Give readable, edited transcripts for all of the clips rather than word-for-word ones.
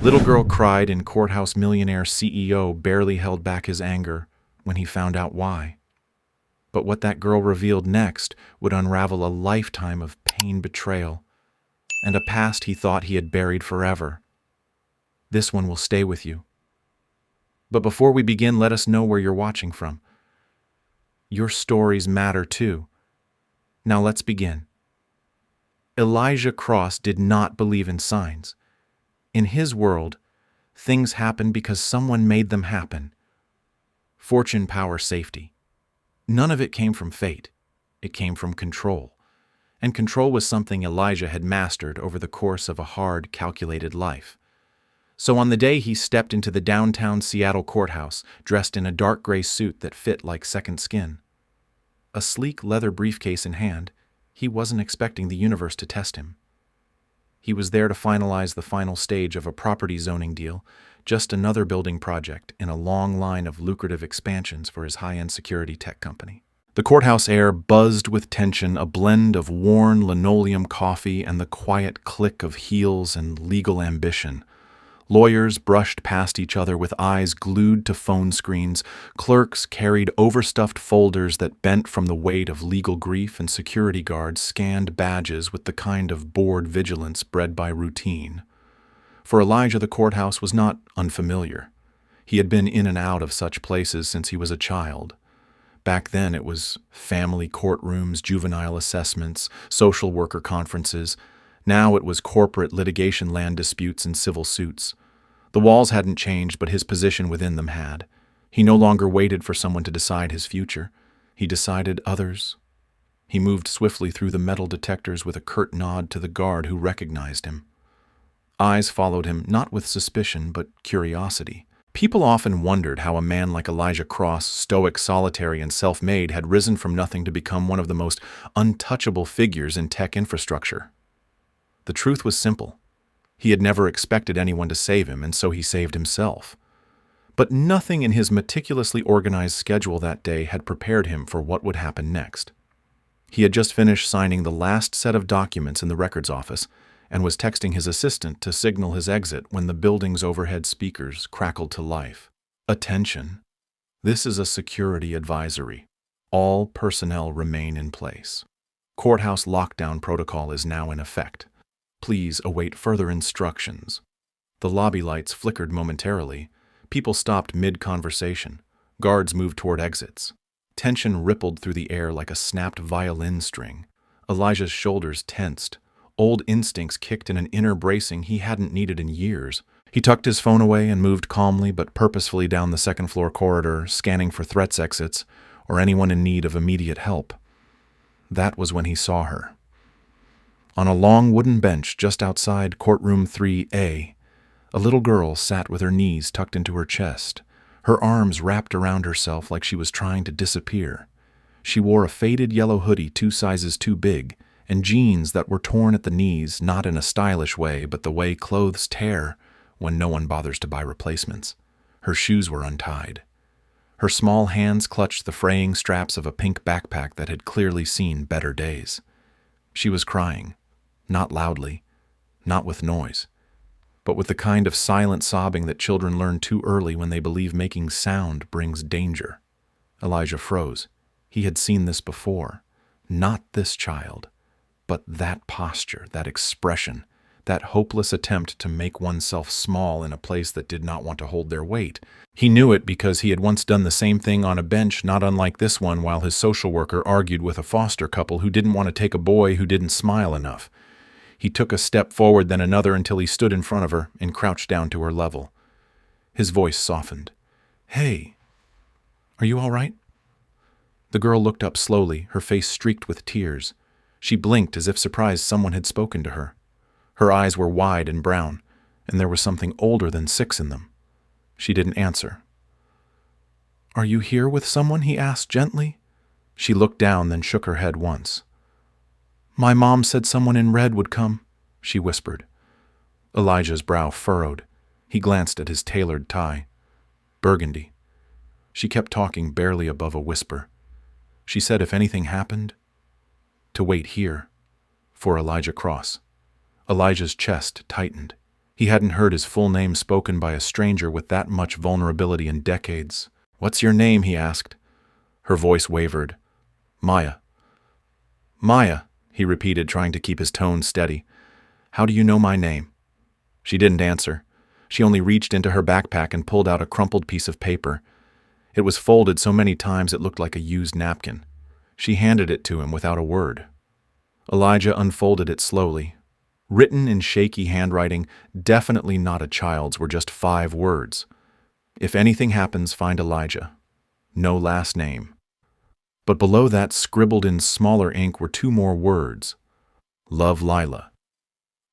Little girl cried in courthouse. Millionaire CEO barely held back his anger when he found out why. But what that girl revealed next would unravel a lifetime of pain, betrayal, and a past he thought he had buried forever. This one will stay with you. But before we begin, let us know where you're watching from. Your stories matter too. Now let's begin. Elijah Cross did not believe in signs. In his world, things happen because someone made them happen. Fortune, power, safety. None of it came from fate. It came from control. And control was something Elijah had mastered over the course of a hard, calculated life. So on the day he stepped into the downtown Seattle courthouse, dressed in a dark gray suit that fit like second skin, a sleek leather briefcase in hand, he wasn't expecting the universe to test him. He was there to finalize the final stage of a property zoning deal, just another building project in a long line of lucrative expansions for his high-end security tech company. The courthouse air buzzed with tension, a blend of worn linoleum coffee and the quiet click of heels and legal ambition. Lawyers brushed past each other with eyes glued to phone screens. Clerks carried overstuffed folders that bent from the weight of legal grief, and security guards scanned badges with the kind of bored vigilance bred by routine. For Elijah, the courthouse was not unfamiliar. He had been in and out of such places since he was a child. Back then it was family courtrooms, juvenile assessments, social worker conferences. Now it was corporate litigation, land disputes, and civil suits. The walls hadn't changed, but his position within them had. He no longer waited for someone to decide his future. He decided others. He moved swiftly through the metal detectors with a curt nod to the guard who recognized him. Eyes followed him, not with suspicion, but curiosity. People often wondered how a man like Elijah Cross, stoic, solitary, and self-made, had risen from nothing to become one of the most untouchable figures in tech infrastructure. The truth was simple. He had never expected anyone to save him, and so he saved himself. But nothing in his meticulously organized schedule that day had prepared him for what would happen next. He had just finished signing the last set of documents in the records office and was texting his assistant to signal his exit when the building's overhead speakers crackled to life. Attention! This is a security advisory. All personnel remain in place. Courthouse lockdown protocol is now in effect. Please await further instructions. The lobby lights flickered momentarily. People stopped mid-conversation. Guards moved toward exits. Tension rippled through the air like a snapped violin string. Elijah's shoulders tensed. Old instincts kicked in an inner bracing he hadn't needed in years. He tucked his phone away and moved calmly but purposefully down the second-floor corridor, scanning for threats exits or anyone in need of immediate help. That was when he saw her. On a long wooden bench just outside courtroom 3A, a little girl sat with her knees tucked into her chest, her arms wrapped around herself like she was trying to disappear. She wore a faded yellow hoodie 2 sizes too big, and jeans that were torn at the knees, not in a stylish way, but the way clothes tear when no one bothers to buy replacements. Her shoes were untied. Her small hands clutched the fraying straps of a pink backpack that had clearly seen better days. She was crying. Not loudly, not with noise, but with the kind of silent sobbing that children learn too early when they believe making sound brings danger. Elijah froze. He had seen this before. Not this child, but that posture, that expression, that hopeless attempt to make oneself small in a place that did not want to hold their weight. He knew it because he had once done the same thing on a bench not unlike this one while his social worker argued with a foster couple who didn't want to take a boy who didn't smile enough. He took a step forward, then another, until he stood in front of her and crouched down to her level. His voice softened. "Hey, are you all right?" The girl looked up slowly, her face streaked with tears. She blinked as if surprised someone had spoken to her. Her eyes were wide and brown, and there was something older than 6 in them. She didn't answer. "Are you here with someone?" he asked gently. She looked down, then shook her head once. "My mom said someone in red would come," she whispered. Elijah's brow furrowed. He glanced at his tailored tie. Burgundy. She kept talking barely above a whisper. She said if anything happened, to wait here, for Elijah Cross. Elijah's chest tightened. He hadn't heard his full name spoken by a stranger with that much vulnerability in decades. "What's your name?" he asked. Her voice wavered. "Maya." "Maya," he repeated, trying to keep his tone steady. "How do you know my name?" She didn't answer. She only reached into her backpack and pulled out a crumpled piece of paper. It was folded so many times it looked like a used napkin. She handed it to him without a word. Elijah unfolded it slowly. Written in shaky handwriting, definitely not a child's, were just 5 words. "If anything happens, find Elijah. No last name." But below that, scribbled in smaller ink, were 2 more words. "Love, Lila."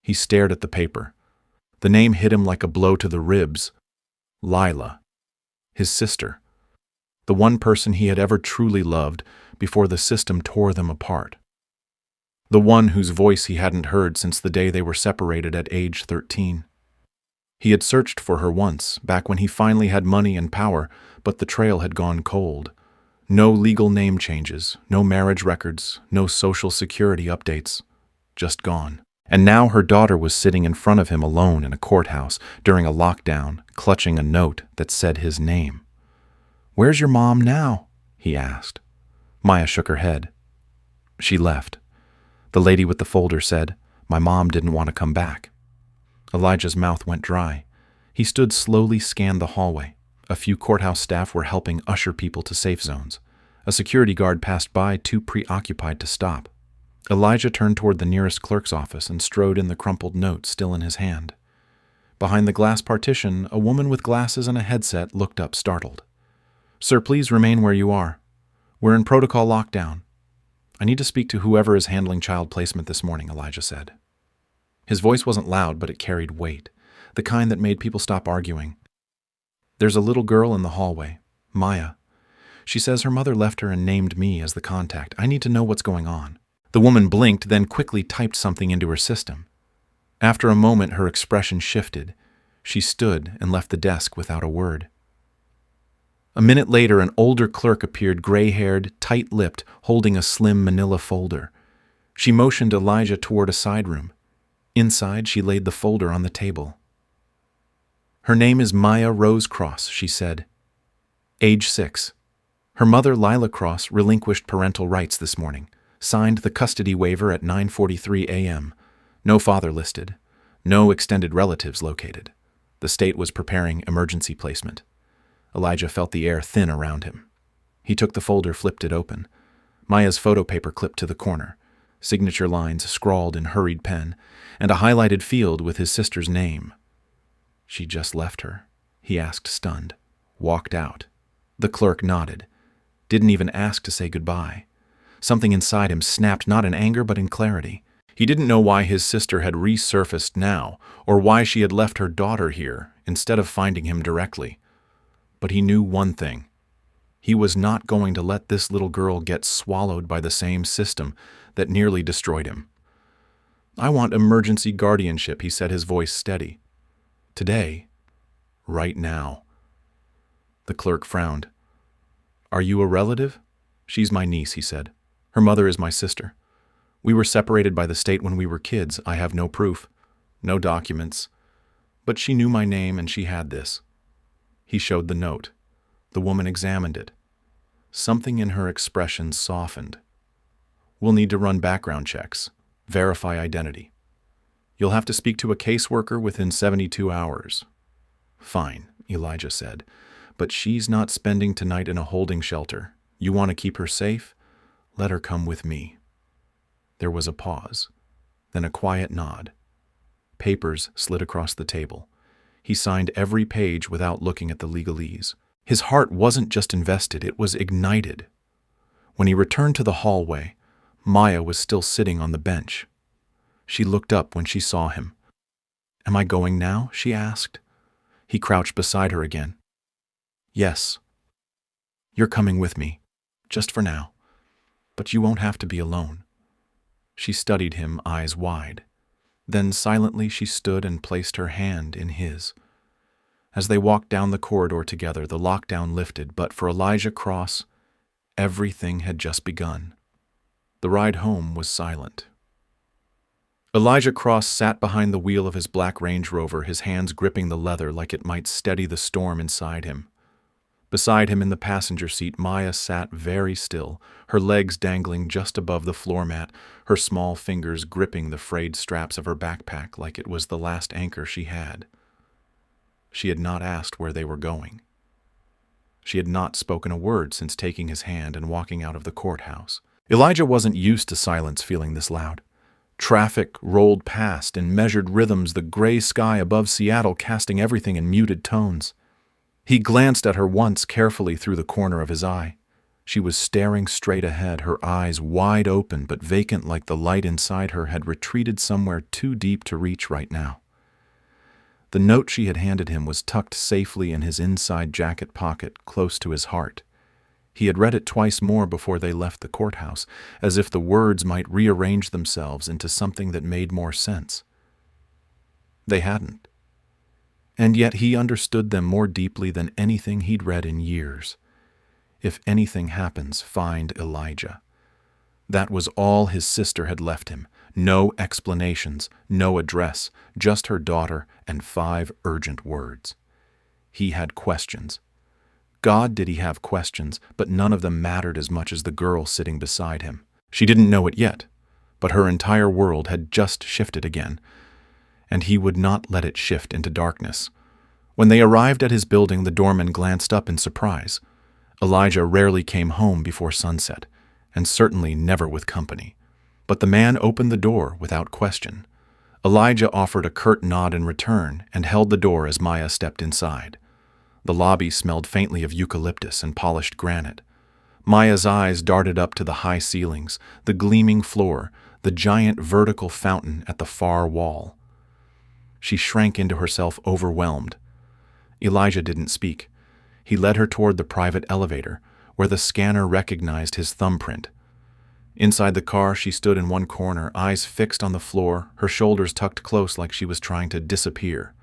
He stared at the paper. The name hit him like a blow to the ribs. Lila. His sister. The one person he had ever truly loved before the system tore them apart. The one whose voice he hadn't heard since the day they were separated at age 13. He had searched for her once, back when he finally had money and power, but the trail had gone cold. No legal name changes, no marriage records, no social security updates. Just gone. And now her daughter was sitting in front of him alone in a courthouse during a lockdown, clutching a note that said his name. "Where's your mom now?" he asked. Maya shook her head. "She left." The lady with the folder said, "My mom didn't want to come back." Elijah's mouth went dry. He stood slowly, scanned the hallway. A few courthouse staff were helping usher people to safe zones. A security guard passed by, too preoccupied to stop. Elijah turned toward the nearest clerk's office and strode in the crumpled note still in his hand. Behind the glass partition, a woman with glasses and a headset looked up, startled. "Sir, please remain where you are. We're in protocol lockdown." "I need to speak to whoever is handling child placement this morning," Elijah said. His voice wasn't loud, but it carried weight, the kind that made people stop arguing. "There's a little girl in the hallway, Maya. She says her mother left her and named me as the contact. I need to know what's going on." The woman blinked, then quickly typed something into her system. After a moment, her expression shifted. She stood and left the desk without a word. A minute later, an older clerk appeared, gray-haired, tight-lipped, holding a slim manila folder. She motioned Elijah toward a side room. Inside, she laid the folder on the table. "Her name is Maya Rose Cross," she said. "Age 6. Her mother, Lila Cross, relinquished parental rights this morning. Signed the custody waiver at 9:43 a.m. No father listed. No extended relatives located. The state was preparing emergency placement." Elijah felt the air thin around him. He took the folder, flipped it open. Maya's photo paper clipped to the corner, signature lines scrawled in hurried pen, and a highlighted field with his sister's name. "She just left her?" he asked, stunned. "Walked out." The clerk nodded. Didn't even ask to say goodbye. Something inside him snapped, not in anger but in clarity. He didn't know why his sister had resurfaced now, or why she had left her daughter here instead of finding him directly. But he knew one thing. He was not going to let this little girl get swallowed by the same system that nearly destroyed him. "I want emergency guardianship," he said, his voice steady. "Today. Right now." The clerk frowned. "Are you a relative?" "She's my niece," he said. "Her mother is my sister. We were separated by the state when we were kids. I have no proof, no documents. But she knew my name and she had this." He showed the note. The woman examined it. Something in her expression softened. "We'll need to run background checks, verify identity. You'll have to speak to a caseworker within 72 hours. "Fine," Elijah said, "but she's not spending tonight in a holding shelter. You want to keep her safe? Let her come with me." There was a pause, then a quiet nod. Papers slid across the table. He signed every page without looking at the legalese. His heart wasn't just invested, it was ignited. When he returned to the hallway, Maya was still sitting on the bench. She looked up when she saw him. "Am I going now?" she asked. He crouched beside her again. "Yes. You're coming with me, just for now. But you won't have to be alone." She studied him, eyes wide. Then silently she stood and placed her hand in his. As they walked down the corridor together, the lockdown lifted, but for Elijah Cross, everything had just begun. The ride home was silent. Elijah Cross sat behind the wheel of his black Range Rover, his hands gripping the leather like it might steady the storm inside him. Beside him in the passenger seat, Maya sat very still, her legs dangling just above the floor mat, her small fingers gripping the frayed straps of her backpack like it was the last anchor she had. She had not asked where they were going. She had not spoken a word since taking his hand and walking out of the courthouse. Elijah wasn't used to silence feeling this loud. Traffic rolled past in measured rhythms, the gray sky above Seattle casting everything in muted tones. He glanced at her once carefully through the corner of his eye. She was staring straight ahead, her eyes wide open but vacant, like the light inside her had retreated somewhere too deep to reach right now. The note she had handed him was tucked safely in his inside jacket pocket, close to his heart. He had read it twice more before they left the courthouse, as if the words might rearrange themselves into something that made more sense. They hadn't. And yet he understood them more deeply than anything he'd read in years. If anything happens, find Elijah. That was all his sister had left him. No explanations, no address, just her daughter and 5 urgent words. He had questions. God, did he have questions, but none of them mattered as much as the girl sitting beside him. She didn't know it yet, but her entire world had just shifted again, and he would not let it shift into darkness. When they arrived at his building, the doorman glanced up in surprise. Elijah rarely came home before sunset, and certainly never with company. But the man opened the door without question. Elijah offered a curt nod in return and held the door as Maya stepped inside. The lobby smelled faintly of eucalyptus and polished granite. Maya's eyes darted up to the high ceilings, the gleaming floor, the giant vertical fountain at the far wall. She shrank into herself, overwhelmed. Elijah didn't speak. He led her toward the private elevator, where the scanner recognized his thumbprint. Inside the car, she stood in one corner, eyes fixed on the floor, her shoulders tucked close like she was trying to disappear.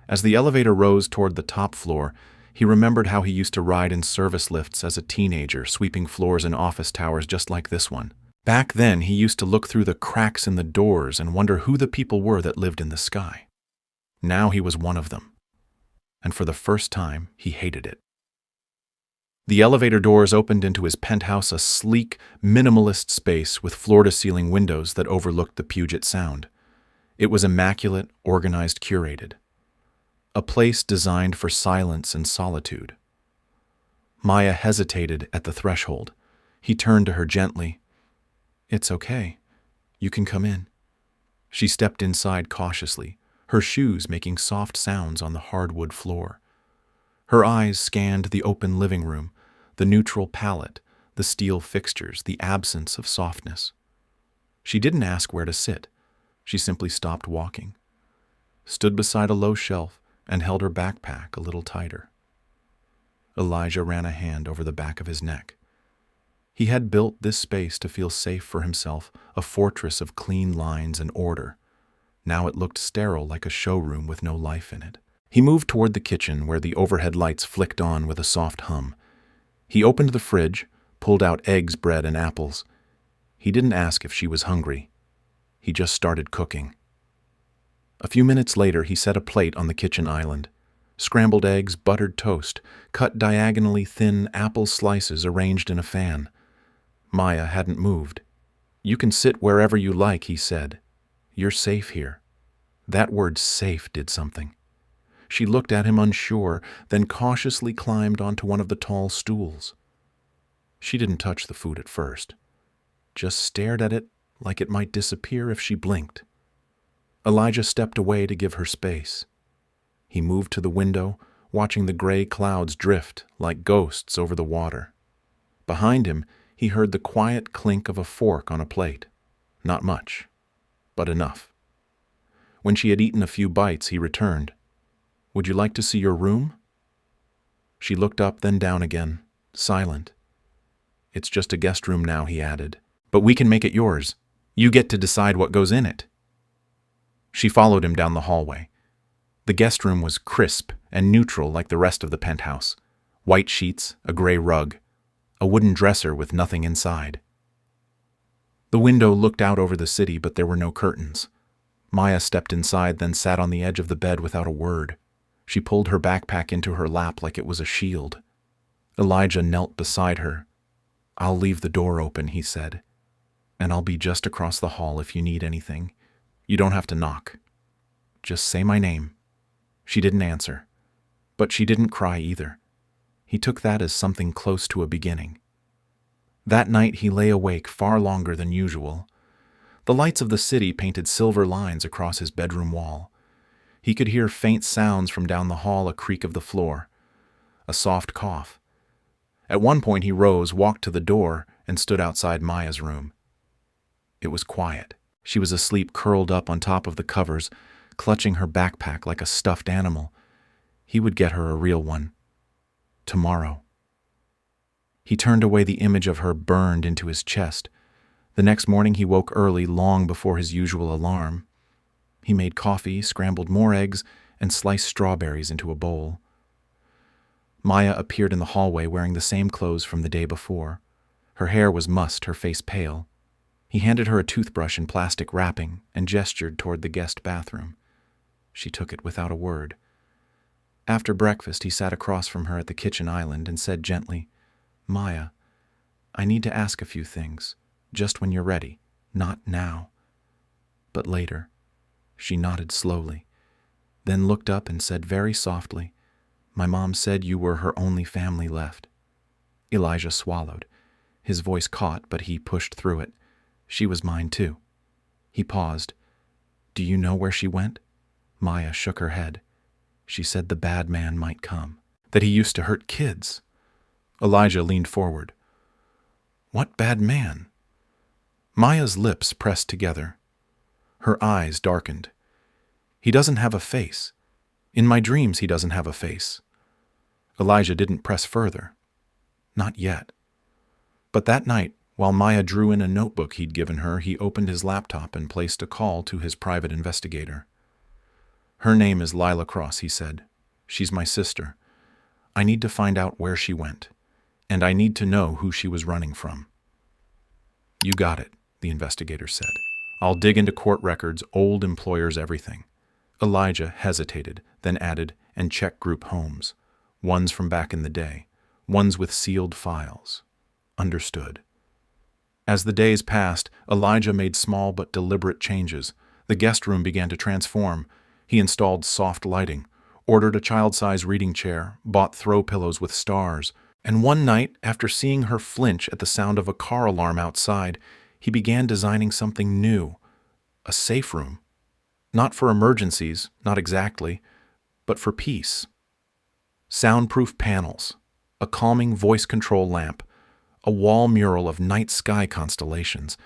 As the elevator rose toward the top floor, he remembered how he used to ride in service lifts as a teenager, sweeping floors in office towers just like this one. Back then, he used to look through the cracks in the doors and wonder who the people were that lived in the sky. Now he was one of them. And for the first time, he hated it. The elevator doors opened into his penthouse, a sleek, minimalist space with floor-to-ceiling windows that overlooked the Puget Sound. It was immaculate, organized, curated. A place designed for silence and solitude. Maya hesitated at the threshold. He turned to her gently. "It's okay. You can come in." She stepped inside cautiously, her shoes making soft sounds on the hardwood floor. Her eyes scanned the open living room, the neutral palette, the steel fixtures, the absence of softness. She didn't ask where to sit. She simply stopped walking, stood beside a low shelf, and held her backpack a little tighter. Elijah ran a hand over the back of his neck. He had built this space to feel safe for himself, a fortress of clean lines and order. Now it looked sterile, like a showroom with no life in it. He moved toward the kitchen, where the overhead lights flicked on with a soft hum. He opened the fridge, pulled out eggs, bread, and apples. He didn't ask if she was hungry. He just started cooking. A few minutes later, he set a plate on the kitchen island. Scrambled eggs, buttered toast, cut diagonally thin apple slices arranged in a fan. Maya hadn't moved. "You can sit wherever you like," he said. "You're safe here." That word "safe" did something. She looked at him unsure, then cautiously climbed onto one of the tall stools. She didn't touch the food at first, just stared at it like it might disappear if she blinked. Elijah stepped away to give her space. He moved to the window, watching the gray clouds drift like ghosts over the water. Behind him, he heard the quiet clink of a fork on a plate. Not much, but enough. When she had eaten a few bites, he returned. "Would you like to see your room?" She looked up, then down again, silent. "It's just a guest room now," he added. "But we can make it yours. You get to decide what goes in it." She followed him down the hallway. The guest room was crisp and neutral like the rest of the penthouse. White sheets, a gray rug, a wooden dresser with nothing inside. The window looked out over the city, but there were no curtains. Maya stepped inside, then sat on the edge of the bed without a word. She pulled her backpack into her lap like it was a shield. Elijah knelt beside her. "I'll leave the door open," he said, "and I'll be just across the hall if you need anything. You don't have to knock. Just say my name." She didn't answer, but she didn't cry either. He took that as something close to a beginning. That night he lay awake far longer than usual. The lights of the city painted silver lines across his bedroom wall. He could hear faint sounds from down the hall, a creak of the floor, a soft cough. At one point he rose, walked to the door, and stood outside Maya's room. It was quiet. She was asleep, curled up on top of the covers, clutching her backpack like a stuffed animal. He would get her a real one. Tomorrow. He turned away. The image of her burned into his chest. The next morning he woke early, long before his usual alarm. He made coffee, scrambled more eggs, and sliced strawberries into a bowl. Maya appeared in the hallway wearing the same clothes from the day before. Her hair was mussed, her face pale. He handed her a toothbrush in plastic wrapping and gestured toward the guest bathroom. She took it without a word. After breakfast, he sat across from her at the kitchen island and said gently, "Maya, I need to ask a few things, just when you're ready, not now, but later." She nodded slowly, then looked up and said very softly, "My mom said you were her only family left." Elijah swallowed. His voice caught, but he pushed through it. "She was mine too." He paused. "Do you know where she went?" Maya shook her head. "She said the bad man might come, that he used to hurt kids." Elijah leaned forward. "What bad man?" Maya's lips pressed together. Her eyes darkened. "He doesn't have a face. In my dreams he doesn't have a face." Elijah didn't press further. Not yet. But that night, while Maya drew in a notebook he'd given her, he opened his laptop and placed a call to his private investigator. "Her name is Lila Cross," he said. "She's my sister. I need to find out where she went, and I need to know who she was running from." "You got it," the investigator said. "I'll dig into court records, old employers, everything." Elijah hesitated, then added, "and check group homes. Ones from back in the day. Ones with sealed files." "Understood." As the days passed, Elijah made small but deliberate changes. The guest room began to transform. He installed soft lighting, ordered a child-size reading chair, bought throw pillows with stars, and one night, after seeing her flinch at the sound of a car alarm outside, he began designing something new, a safe room. Not for emergencies, not exactly, but for peace. Soundproof panels, a calming voice control lamp, a wall mural of night sky constellations,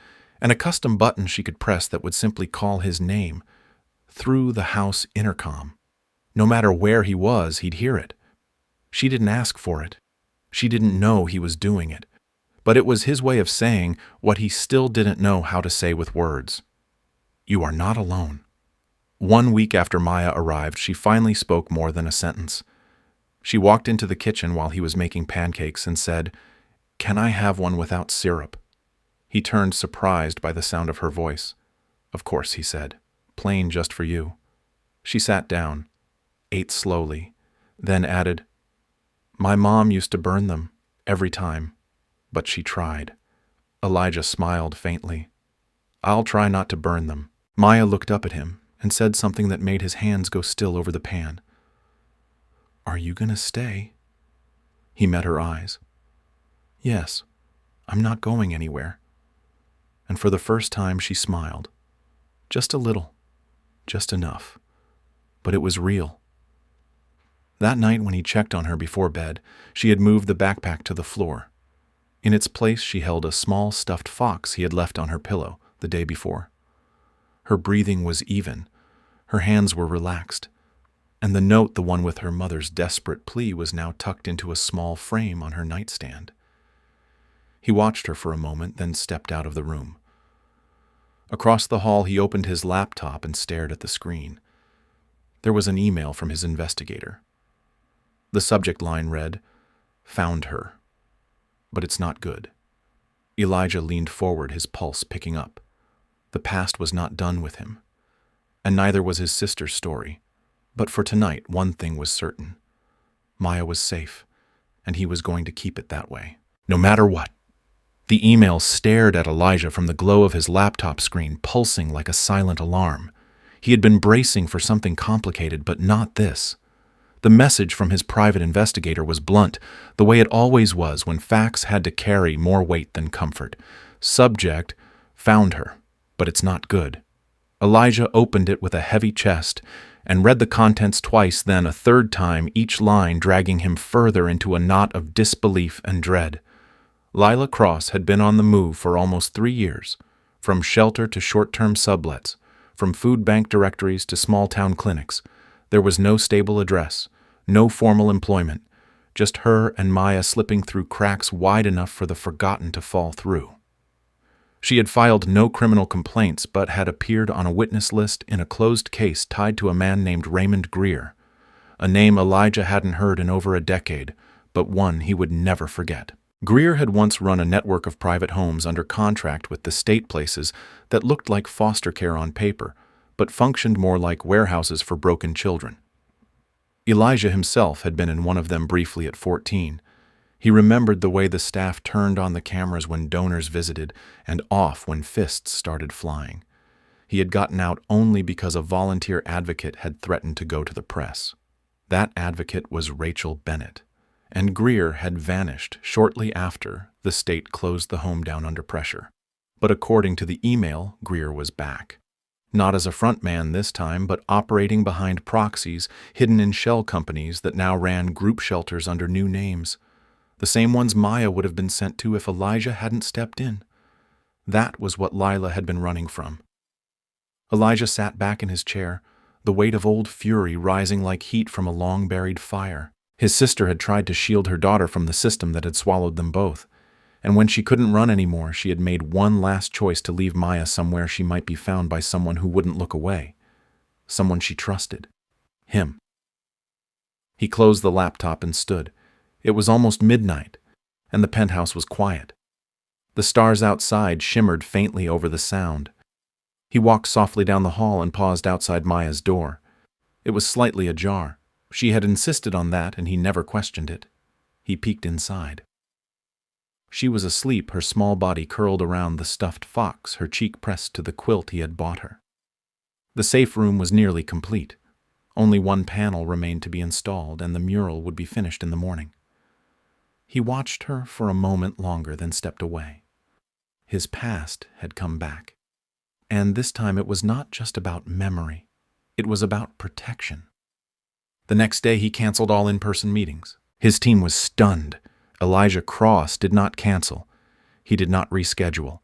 and a custom button she could press that would simply call his name through the house intercom. No matter where he was, he'd hear it. She didn't ask for it. She didn't know he was doing it. But it was his way of saying what he still didn't know how to say with words. "You are not alone." 1 week after Maya arrived, she finally spoke more than a sentence. She walked into the kitchen while he was making pancakes and said, "Can I have one without syrup?" He turned, surprised by the sound of her voice. "Of course," he said. "Plain just for you." She sat down, ate slowly, then added, "My mom used to burn them, every time, but she tried." Elijah smiled faintly. "I'll try not to burn them." Maya looked up at him and said something that made his hands go still over the pan. "Are you going to stay?" He met her eyes. "Yes, I'm not going anywhere." And for the first time she smiled. Just a little, just enough. But it was real. That night when he checked on her before bed, she had moved the backpack to the floor. In its place she held a small stuffed fox he had left on her pillow the day before. Her breathing was even, her hands were relaxed, and the note, the one with her mother's desperate plea, was now tucked into a small frame on her nightstand. He watched her for a moment, then stepped out of the room. Across the hall he opened his laptop and stared at the screen. There was an email from his investigator. The subject line read, "Found her. But it's not good. Elijah leaned forward, his pulse picking up. The past was not done with him, and neither was his sister's story. But for tonight, one thing was certain. Maya was safe, and he was going to keep it that way, no matter what. The email stared at Elijah from the glow of his laptop screen, pulsing like a silent alarm. He had been bracing for something complicated, but not this. The message from his private investigator was blunt, the way it always was when facts had to carry more weight than comfort. Subject: found her, but it's not good. Elijah opened it with a heavy chest and read the contents twice, then a third time, each line dragging him further into a knot of disbelief and dread. Lila Cross had been on the move for almost 3 years, from shelter to short-term sublets, from food bank directories to small-town clinics. There was no stable address, no formal employment, just her and Maya slipping through cracks wide enough for the forgotten to fall through. She had filed no criminal complaints, but had appeared on a witness list in a closed case tied to a man named Raymond Greer, a name Elijah hadn't heard in over a decade, but one he would never forget. Greer had once run a network of private homes under contract with the state places that looked like foster care on paper, but functioned more like warehouses for broken children. Elijah himself had been in one of them briefly at 14. He remembered the way the staff turned on the cameras when donors visited and off when fists started flying. He had gotten out only because a volunteer advocate had threatened to go to the press. That advocate was Rachel Bennett, and Greer had vanished shortly after the state closed the home down under pressure. But according to the email, Greer was back. Not as a front man this time, but operating behind proxies hidden in shell companies that now ran group shelters under new names. The same ones Maya would have been sent to if Elijah hadn't stepped in. That was what Lila had been running from. Elijah sat back in his chair, the weight of old fury rising like heat from a long-buried fire. His sister had tried to shield her daughter from the system that had swallowed them both, and when she couldn't run anymore, she had made one last choice to leave Maya somewhere she might be found by someone who wouldn't look away. Someone she trusted. Him. He closed the laptop and stood. It was almost midnight, and the penthouse was quiet. The stars outside shimmered faintly over the sound. He walked softly down the hall and paused outside Maya's door. It was slightly ajar. She had insisted on that, and he never questioned it. He peeked inside. She was asleep, her small body curled around the stuffed fox, her cheek pressed to the quilt he had bought her. The safe room was nearly complete. Only one panel remained to be installed, and the mural would be finished in the morning. He watched her for a moment longer, then stepped away. His past had come back. And this time it was not just about memory. It was about protection. The next day he canceled all in-person meetings. His team was stunned. Elijah Cross did not cancel. He did not reschedule.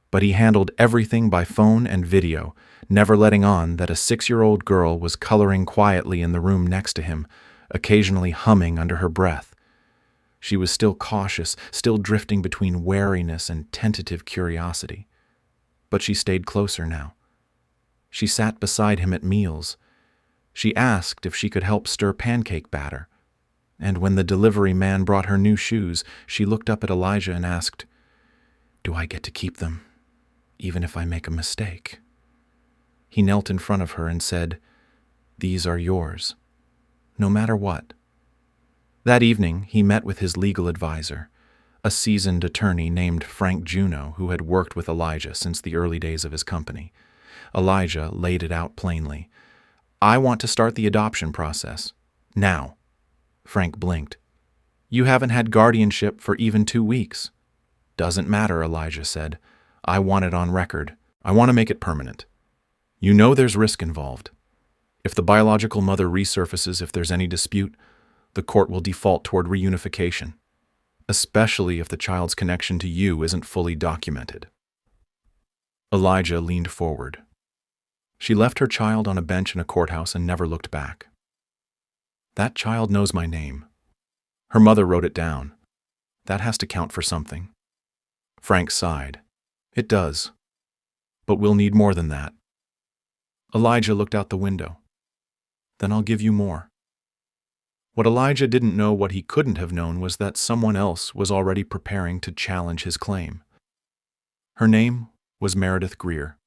But he handled everything by phone and video, never letting on that a 6-year-old girl was coloring quietly in the room next to him, occasionally humming under her breath. She was still cautious, still drifting between wariness and tentative curiosity. But she stayed closer now. She sat beside him at meals. She asked if she could help stir pancake batter. And when the delivery man brought her new shoes, she looked up at Elijah and asked, "Do I get to keep them, even if I make a mistake?" He knelt in front of her and said, "These are yours, no matter what." That evening, he met with his legal advisor, a seasoned attorney named Frank Juneau, who had worked with Elijah since the early days of his company. Elijah laid it out plainly. "I want to start the adoption process. Now." Frank blinked. "You haven't had guardianship for even 2 weeks." "Doesn't matter," Elijah said. "I want it on record. I want to make it permanent. You know there's risk involved. If the biological mother resurfaces, if there's any dispute, the court will default toward reunification, especially if the child's connection to you isn't fully documented." Elijah leaned forward. "She left her child on a bench in a courthouse and never looked back. That child knows my name. Her mother wrote it down. That has to count for something." Frank sighed. "It does. But we'll need more than that." Elijah looked out the window. "Then I'll give you more." What Elijah didn't know, what he couldn't have known, was that someone else was already preparing to challenge his claim. Her name was Meredith Greer.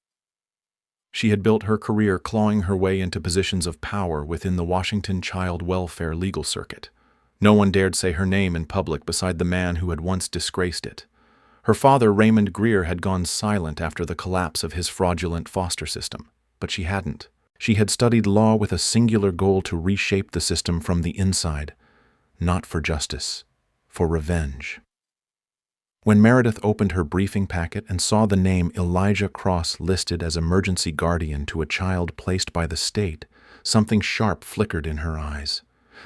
She had built her career clawing her way into positions of power within the Washington child welfare legal circuit. No one dared say her name in public beside the man who had once disgraced it. Her father, Raymond Greer, had gone silent after the collapse of his fraudulent foster system, but she hadn't. She had studied law with a singular goal: to reshape the system from the inside, not for justice, for revenge. When Meredith opened her briefing packet and saw the name Elijah Cross listed as emergency guardian to a child placed by the state, something sharp flickered in her eyes.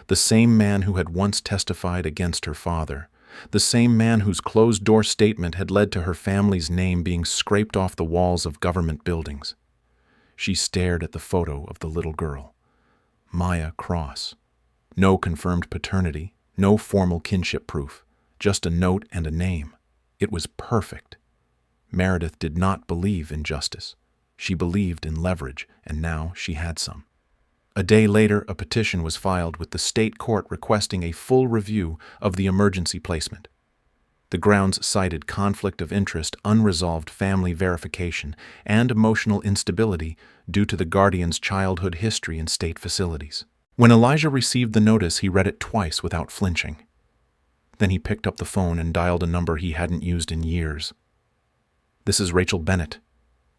The same man who had once testified against her father, the same man whose closed-door statement had led to her family's name being scraped off the walls of government buildings. She stared at the photo of the little girl, Maya Cross. No confirmed paternity, no formal kinship proof, just a note and a name. It was perfect. Meredith did not believe in justice. She believed in leverage, and now she had some. A day later, a petition was filed with the state court requesting a full review of the emergency placement. The grounds cited conflict of interest, unresolved family verification, and emotional instability due to the guardian's childhood history in state facilities. When Elijah received the notice, he read it twice without flinching. Then he picked up the phone and dialed a number he hadn't used in years. "This is Rachel Bennett,"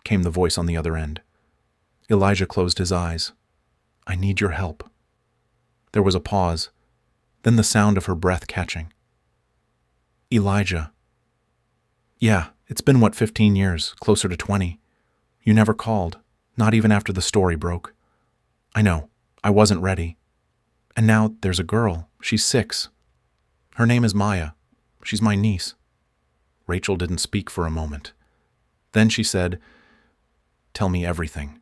came the voice on the other end. Elijah closed his eyes. "I need your help." There was a pause, then the sound of her breath catching. "Elijah." "Yeah, it's been 15 years, closer to 20. You never called, not even after the story broke." "I know, I wasn't ready. And now there's a girl, she's 6. Her name is Maya. She's my niece." Rachel didn't speak for a moment. Then she said, "Tell me everything."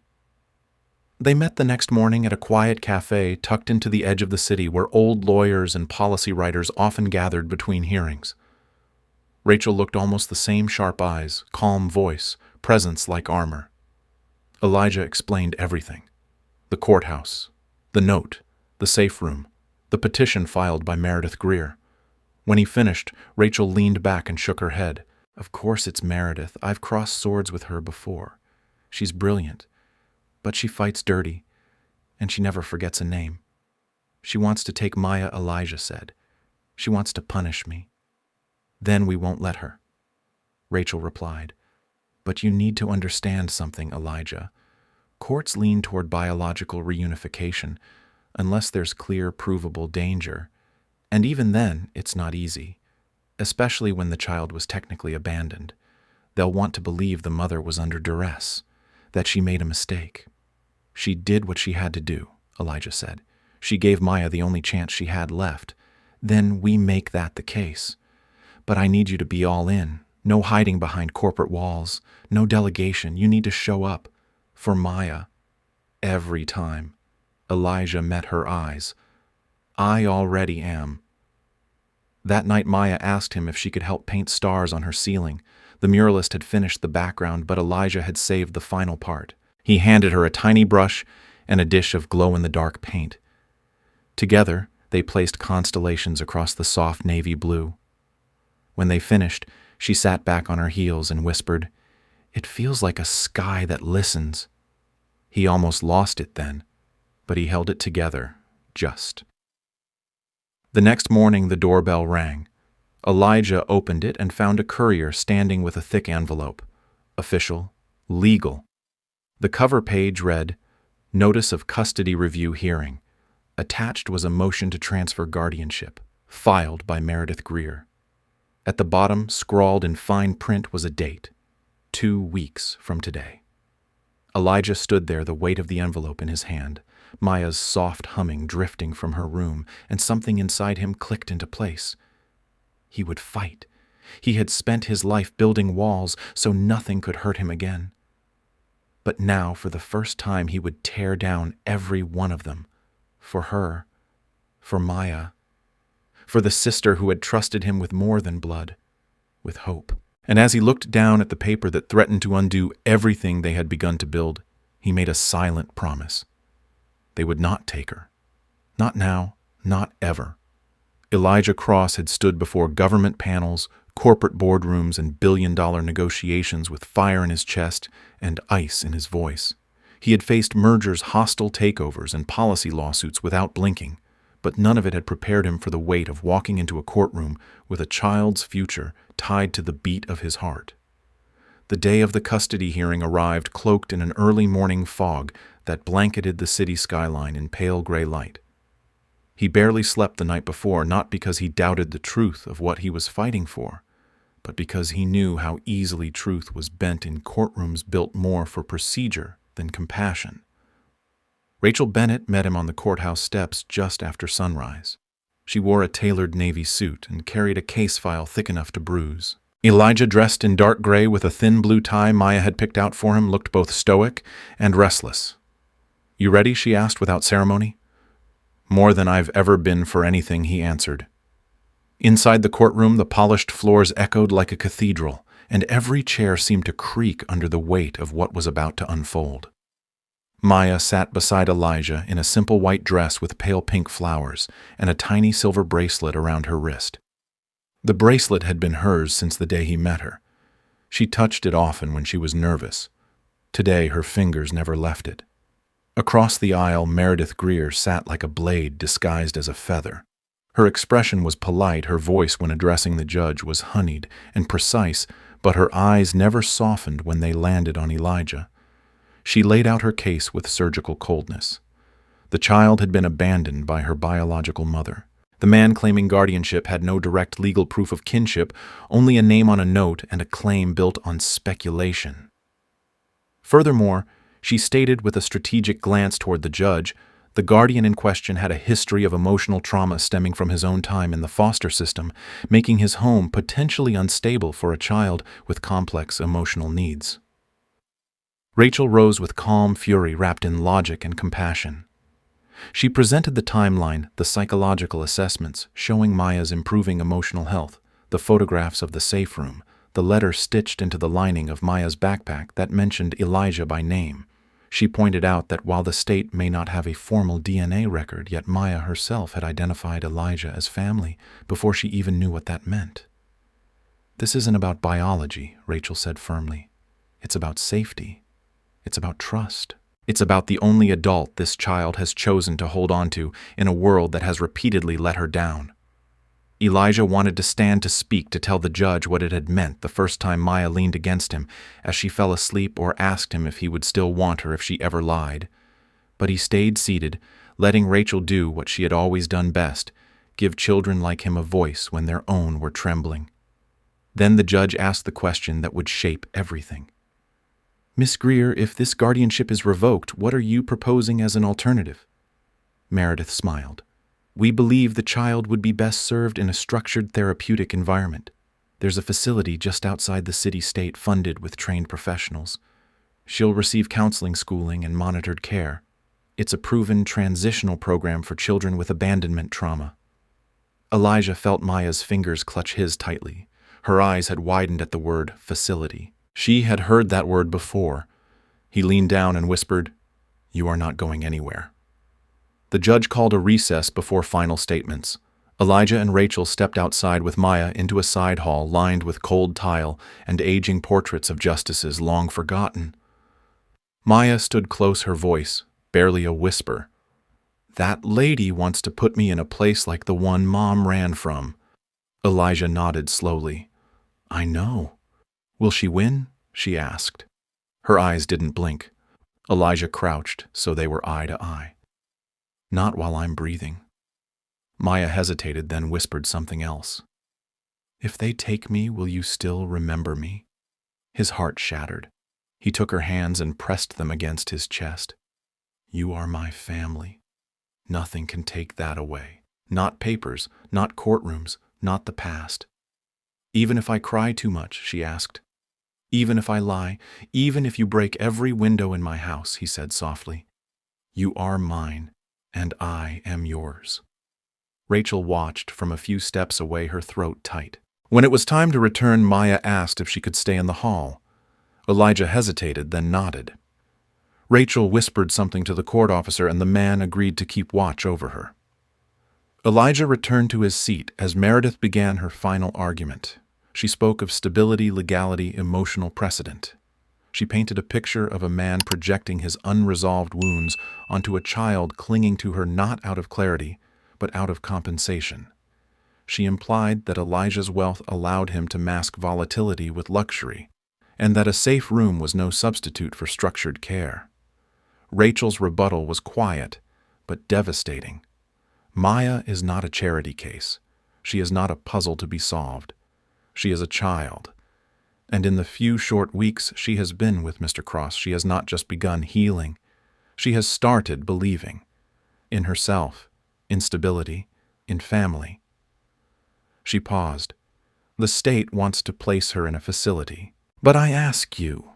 They met the next morning at a quiet cafe tucked into the edge of the city where old lawyers and policy writers often gathered between hearings. Rachel looked almost the same: sharp eyes, calm voice, presence like armor. Elijah explained everything: the courthouse, the note, the safe room, the petition filed by Meredith Greer. When he finished, Rachel leaned back and shook her head. "Of course it's Meredith. I've crossed swords with her before. She's brilliant, but she fights dirty, and she never forgets a name. She wants to take Maya," Elijah said. "She wants to punish me. Then we won't let her." Rachel replied, "But you need to understand something, Elijah. Courts lean toward biological reunification, unless there's clear, provable danger. And even then, it's not easy, especially when the child was technically abandoned. They'll want to believe the mother was under duress, that she made a mistake." "She did what she had to do," Elijah said. "She gave Maya the only chance she had left. Then we make that the case. But I need you to be all in. No hiding behind corporate walls. No delegation. You need to show up. For Maya. Every time." Elijah met her eyes. "I already am." That night, Maya asked him if she could help paint stars on her ceiling. The muralist had finished the background, but Elijah had saved the final part. He handed her a tiny brush and a dish of glow-in-the-dark paint. Together, they placed constellations across the soft navy blue. When they finished, she sat back on her heels and whispered, "It feels like a sky that listens." He almost lost it then, but he held it together, just. The next morning, the doorbell rang. Elijah opened it and found a courier standing with a thick envelope. Official, legal. The cover page read, "Notice of Custody Review Hearing." Attached was a motion to transfer guardianship, filed by Meredith Greer. At the bottom, scrawled in fine print, was a date: 2 weeks from today. Elijah stood there, the weight of the envelope in his hand, Maya's soft humming drifting from her room, and something inside him clicked into place. He would fight. He had spent his life building walls so nothing could hurt him again. But now, for the first time, he would tear down every one of them. For her. For Maya. For the sister who had trusted him with more than blood. With hope. And as he looked down at the paper that threatened to undo everything they had begun to build, he made a silent promise. They would not take her. Not now, Not ever. Elijah Cross had stood before government panels, corporate boardrooms, and billion-dollar negotiations with fire in his chest and ice in his voice. He had faced mergers, hostile takeovers, and policy lawsuits without blinking, but none of it had prepared him for the weight of walking into a courtroom with a child's future tied to the beat of his heart. The day of the custody hearing arrived cloaked in an early morning fog that blanketed the city skyline in pale gray light. He barely slept the night before, not because he doubted the truth of what he was fighting for, but because he knew how easily truth was bent in courtrooms built more for procedure than compassion. Rachel Bennett met him on the courthouse steps just after sunrise. She wore a tailored navy suit and carried a case file thick enough to bruise. Elijah, dressed in dark gray with a thin blue tie Maya had picked out for him, looked both stoic and restless. "You ready?" she asked without ceremony. "More than I've ever been for anything," he answered. Inside the courtroom, the polished floors echoed like a cathedral, and every chair seemed to creak under the weight of what was about to unfold. Maya sat beside Elijah in a simple white dress with pale pink flowers and a tiny silver bracelet around her wrist. The bracelet had been hers since the day he met her. She touched it often when she was nervous. Today, her fingers never left it. Across the aisle, Meredith Greer sat like a blade disguised as a feather. Her expression was polite, her voice when addressing the judge was honeyed and precise, but her eyes never softened when they landed on Elijah. She laid out her case with surgical coldness. The child had been abandoned by her biological mother. The man claiming guardianship had no direct legal proof of kinship, only a name on a note and a claim built on speculation. Furthermore, she stated with a strategic glance toward the judge, the guardian in question had a history of emotional trauma stemming from his own time in the foster system, making his home potentially unstable for a child with complex emotional needs. Rachel rose with calm fury wrapped in logic and compassion. She presented the timeline, the psychological assessments, showing Maya's improving emotional health, the photographs of the safe room, the letter stitched into the lining of Maya's backpack that mentioned Elijah by name. She pointed out that while the state may not have a formal DNA record, yet Maya herself had identified Elijah as family before she even knew what that meant. "This isn't about biology," Rachel said firmly. "It's about safety. It's about trust. It's about the only adult this child has chosen to hold on to in a world that has repeatedly let her down." Elijah wanted to stand to speak, to tell the judge what it had meant the first time Maya leaned against him as she fell asleep or asked him if he would still want her if she ever lied. But he stayed seated, letting Rachel do what she had always done best, give children like him a voice when their own were trembling. Then the judge asked the question that would shape everything. "Miss Greer, if this guardianship is revoked, what are you proposing as an alternative?" Meredith smiled. "We believe the child would be best served in a structured therapeutic environment. There's a facility just outside the city-state funded with trained professionals. She'll receive counseling, schooling, and monitored care. It's a proven transitional program for children with abandonment trauma." Elijah felt Maya's fingers clutch his tightly. Her eyes had widened at the word facility. She had heard that word before. He leaned down and whispered, "You are not going anywhere." The judge called a recess before final statements. Elijah and Rachel stepped outside with Maya into a side hall lined with cold tile and aging portraits of justices long forgotten. Maya stood close, her voice barely a whisper. "That lady wants to put me in a place like the one Mom ran from." Elijah nodded slowly. "I know." "Will she win?" she asked. Her eyes didn't blink. Elijah crouched so they were eye to eye. "Not while I'm breathing." Maya hesitated, then whispered something else. "If they take me, will you still remember me?" His heart shattered. He took her hands and pressed them against his chest. "You are my family. Nothing can take that away. Not papers, not courtrooms, not the past." "Even if I cry too much?" she asked. "Even if I lie, even if you break every window in my house," he said softly. "You are mine, and I am yours." Rachel watched from a few steps away, her throat tight. When it was time to return, Maya asked if she could stay in the hall. Elijah hesitated, then nodded. Rachel whispered something to the court officer, and the man agreed to keep watch over her. Elijah returned to his seat as Meredith began her final argument. She spoke of stability, legality, emotional precedent. She painted a picture of a man projecting his unresolved wounds onto a child clinging to her not out of clarity, but out of compensation. She implied that Elijah's wealth allowed him to mask volatility with luxury, and that a safe room was no substitute for structured care. Rachel's rebuttal was quiet, but devastating. Maya is not a charity case. She is not a puzzle to be solved. She is a child. And in the few short weeks she has been with Mr. Cross, she has not just begun healing. She has started believing in herself, in stability, in family. She paused. The state wants to place her in a facility. But I ask you,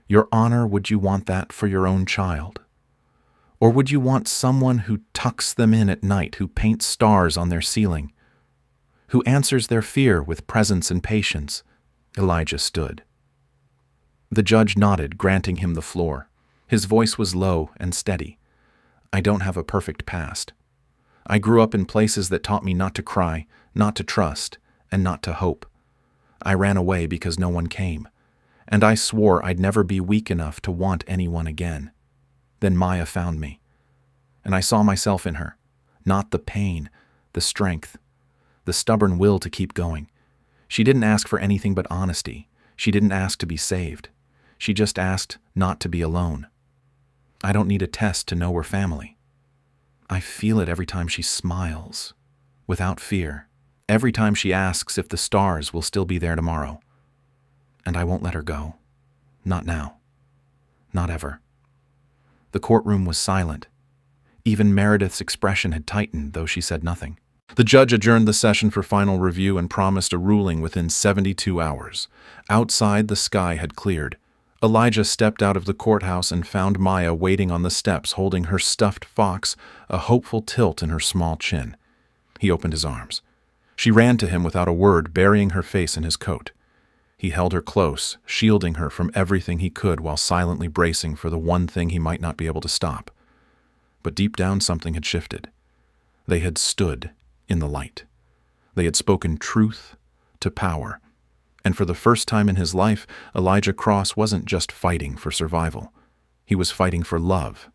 Your Honor, would you want that for your own child? Or would you want someone who tucks them in at night, who paints stars on their ceiling, who answers their fear with presence and patience? Elijah stood. The judge nodded, granting him the floor. His voice was low and steady. I don't have a perfect past. I grew up in places that taught me not to cry, not to trust, and not to hope. I ran away because no one came, and I swore I'd never be weak enough to want anyone again. Then Maya found me, and I saw myself in her, not the pain, the strength, the stubborn will to keep going. She didn't ask for anything but honesty. She didn't ask to be saved. She just asked not to be alone. I don't need a test to know we're family. I feel it every time she smiles, without fear, every time she asks if the stars will still be there tomorrow. And I won't let her go. Not now. Not ever. The courtroom was silent. Even Meredith's expression had tightened, though she said nothing. The judge adjourned the session for final review and promised a ruling within 72 hours. Outside, the sky had cleared. Elijah stepped out of the courthouse and found Maya waiting on the steps, holding her stuffed fox, a hopeful tilt in her small chin. He opened his arms. She ran to him without a word, burying her face in his coat. He held her close, shielding her from everything he could while silently bracing for the one thing he might not be able to stop. But deep down something had shifted. They had stood in the light. They had spoken truth to power. And for the first time in his life, Elijah Cross wasn't just fighting for survival. He was fighting for love,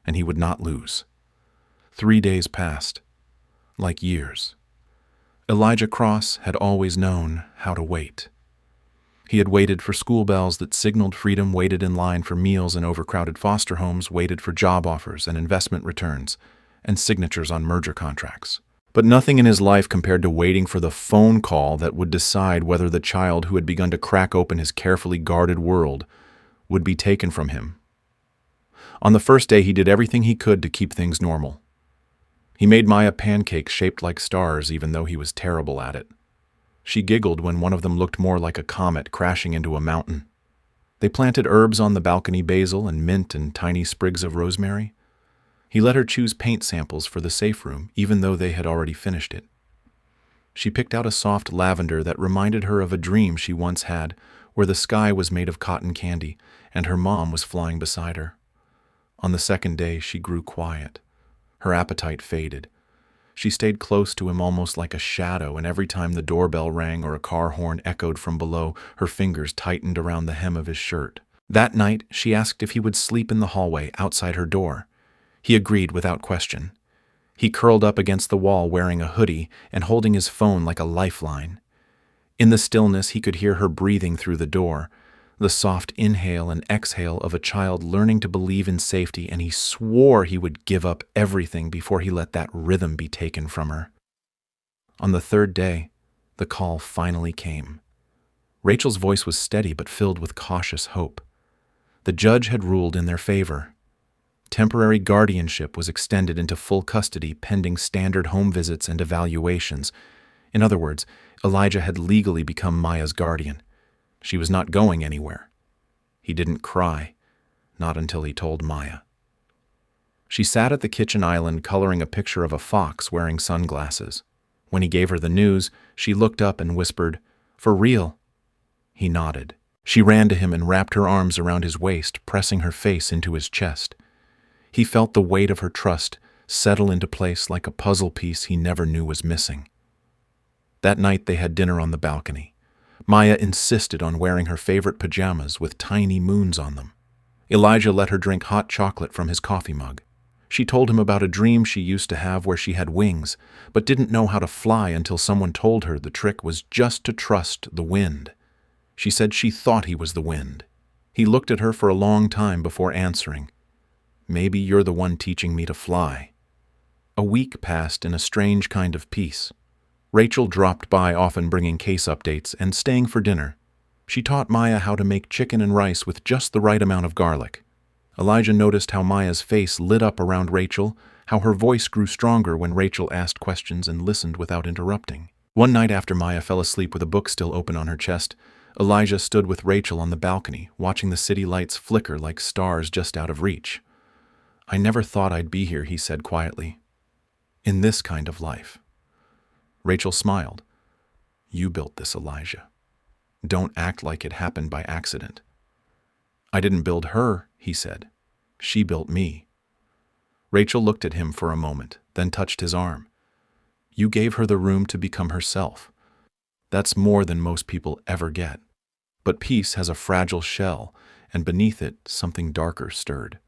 and he would not lose. 3 days passed, like years. Elijah Cross had always known how to wait. He had waited for school bells that signaled freedom, waited in line for meals in overcrowded foster homes, waited for job offers and investment returns, and signatures on merger contracts. But nothing in his life compared to waiting for the phone call that would decide whether the child who had begun to crack open his carefully guarded world would be taken from him. On the first day, he did everything he could to keep things normal. He made Maya pancakes shaped like stars, even though he was terrible at it. She giggled when one of them looked more like a comet crashing into a mountain. They planted herbs on the balcony, basil and mint and tiny sprigs of rosemary. He let her choose paint samples for the safe room, even though they had already finished it. She picked out a soft lavender that reminded her of a dream she once had, where the sky was made of cotton candy and her mom was flying beside her. On the second day, she grew quiet. Her appetite faded. She stayed close to him almost like a shadow, and every time the doorbell rang or a car horn echoed from below, her fingers tightened around the hem of his shirt. That night, she asked if he would sleep in the hallway outside her door. He agreed without question. He curled up against the wall wearing a hoodie and holding his phone like a lifeline. In the stillness, he could hear her breathing through the door, the soft inhale and exhale of a child learning to believe in safety, and he swore he would give up everything before he let that rhythm be taken from her. On the third day, the call finally came. Rachel's voice was steady but filled with cautious hope. The judge had ruled in their favor. Temporary guardianship was extended into full custody pending standard home visits and evaluations. In other words, Elijah had legally become Maya's guardian. She was not going anywhere. He didn't cry, not until he told Maya. She sat at the kitchen island coloring a picture of a fox wearing sunglasses. When he gave her the news, she looked up and whispered, "For real?" He nodded. She ran to him and wrapped her arms around his waist, pressing her face into his chest. He felt the weight of her trust settle into place like a puzzle piece he never knew was missing. That night they had dinner on the balcony. Maya insisted on wearing her favorite pajamas with tiny moons on them. Elijah let her drink hot chocolate from his coffee mug. She told him about a dream she used to have where she had wings, but didn't know how to fly until someone told her the trick was just to trust the wind. She said she thought he was the wind. He looked at her for a long time before answering, "Maybe you're the one teaching me to fly." A week passed in a strange kind of peace. Rachel dropped by, often bringing case updates and staying for dinner. She taught Maya how to make chicken and rice with just the right amount of garlic. Elijah noticed how Maya's face lit up around Rachel, how her voice grew stronger when Rachel asked questions and listened without interrupting. One night after Maya fell asleep with a book still open on her chest, Elijah stood with Rachel on the balcony, watching the city lights flicker like stars just out of reach. "I never thought I'd be here," he said quietly. "In this kind of life." Rachel smiled. "You built this, Elijah. Don't act like it happened by accident." "I didn't build her," he said. "She built me." Rachel looked at him for a moment, then touched his arm. "You gave her the room to become herself. That's more than most people ever get. But peace has a fragile shell, and beneath it, something darker stirred."